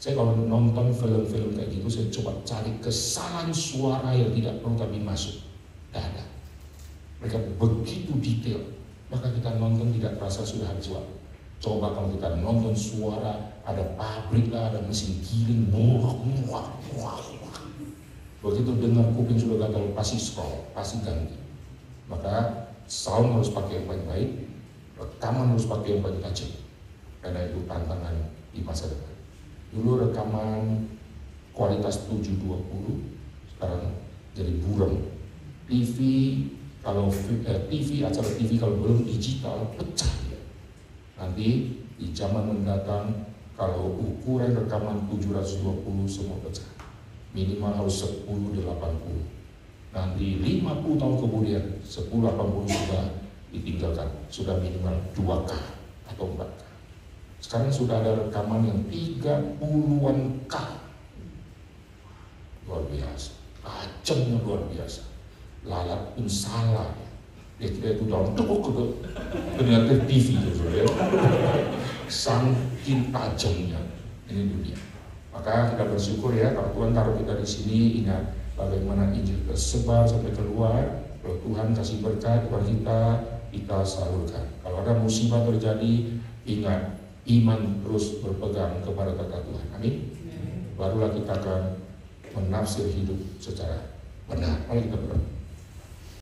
Saya kalau nonton film-film kayak gitu, saya coba cari kesalahan suara yang tidak perlu kami masuk, nggak ada. Mereka begitu detail, maka kita nonton tidak terasa sudah habis waktu. Coba kalau kita nonton suara, ada pabrik lah, ada mesin giling, begitu dengar kuping sudah gatal, pasti scroll, pasti ganti. Maka sound harus pakai yang baik-baik, rekaman harus pakai yang paling tajam, karena itu tantangan di masa depan. Dulu rekaman kualitas 720, sekarang jadi buram. TV kalau acara TV kalau belum digital pecah ya. Nanti di zaman mendatang kalau ukuran rekaman 720 semua pecah, minimal harus 1080. Nanti 50 tahun kemudian 1080 sudah ditinggalkan, sudah minimal 2K atau 4K. Sekarang sudah ada rekaman yang 30-an K. Luar biasa, tajamnya luar biasa. Lalat pun salah. Dia tidak itu daun tekuk ke ternyata TV itu ya. Saking tajamnya ini dunia. Maka kita bersyukur ya, kalau Tuhan taruh kita di sini, ingat bagaimana Injil tersebar sampai keluar. Kalau Tuhan kasih berkat kepada kita salurkan. Kalau ada musibah terjadi, ingat iman terus berpegang kepada kata Tuhan. Amin. Barulah kita akan menafsir hidup secara benar. Mari kita berdoa.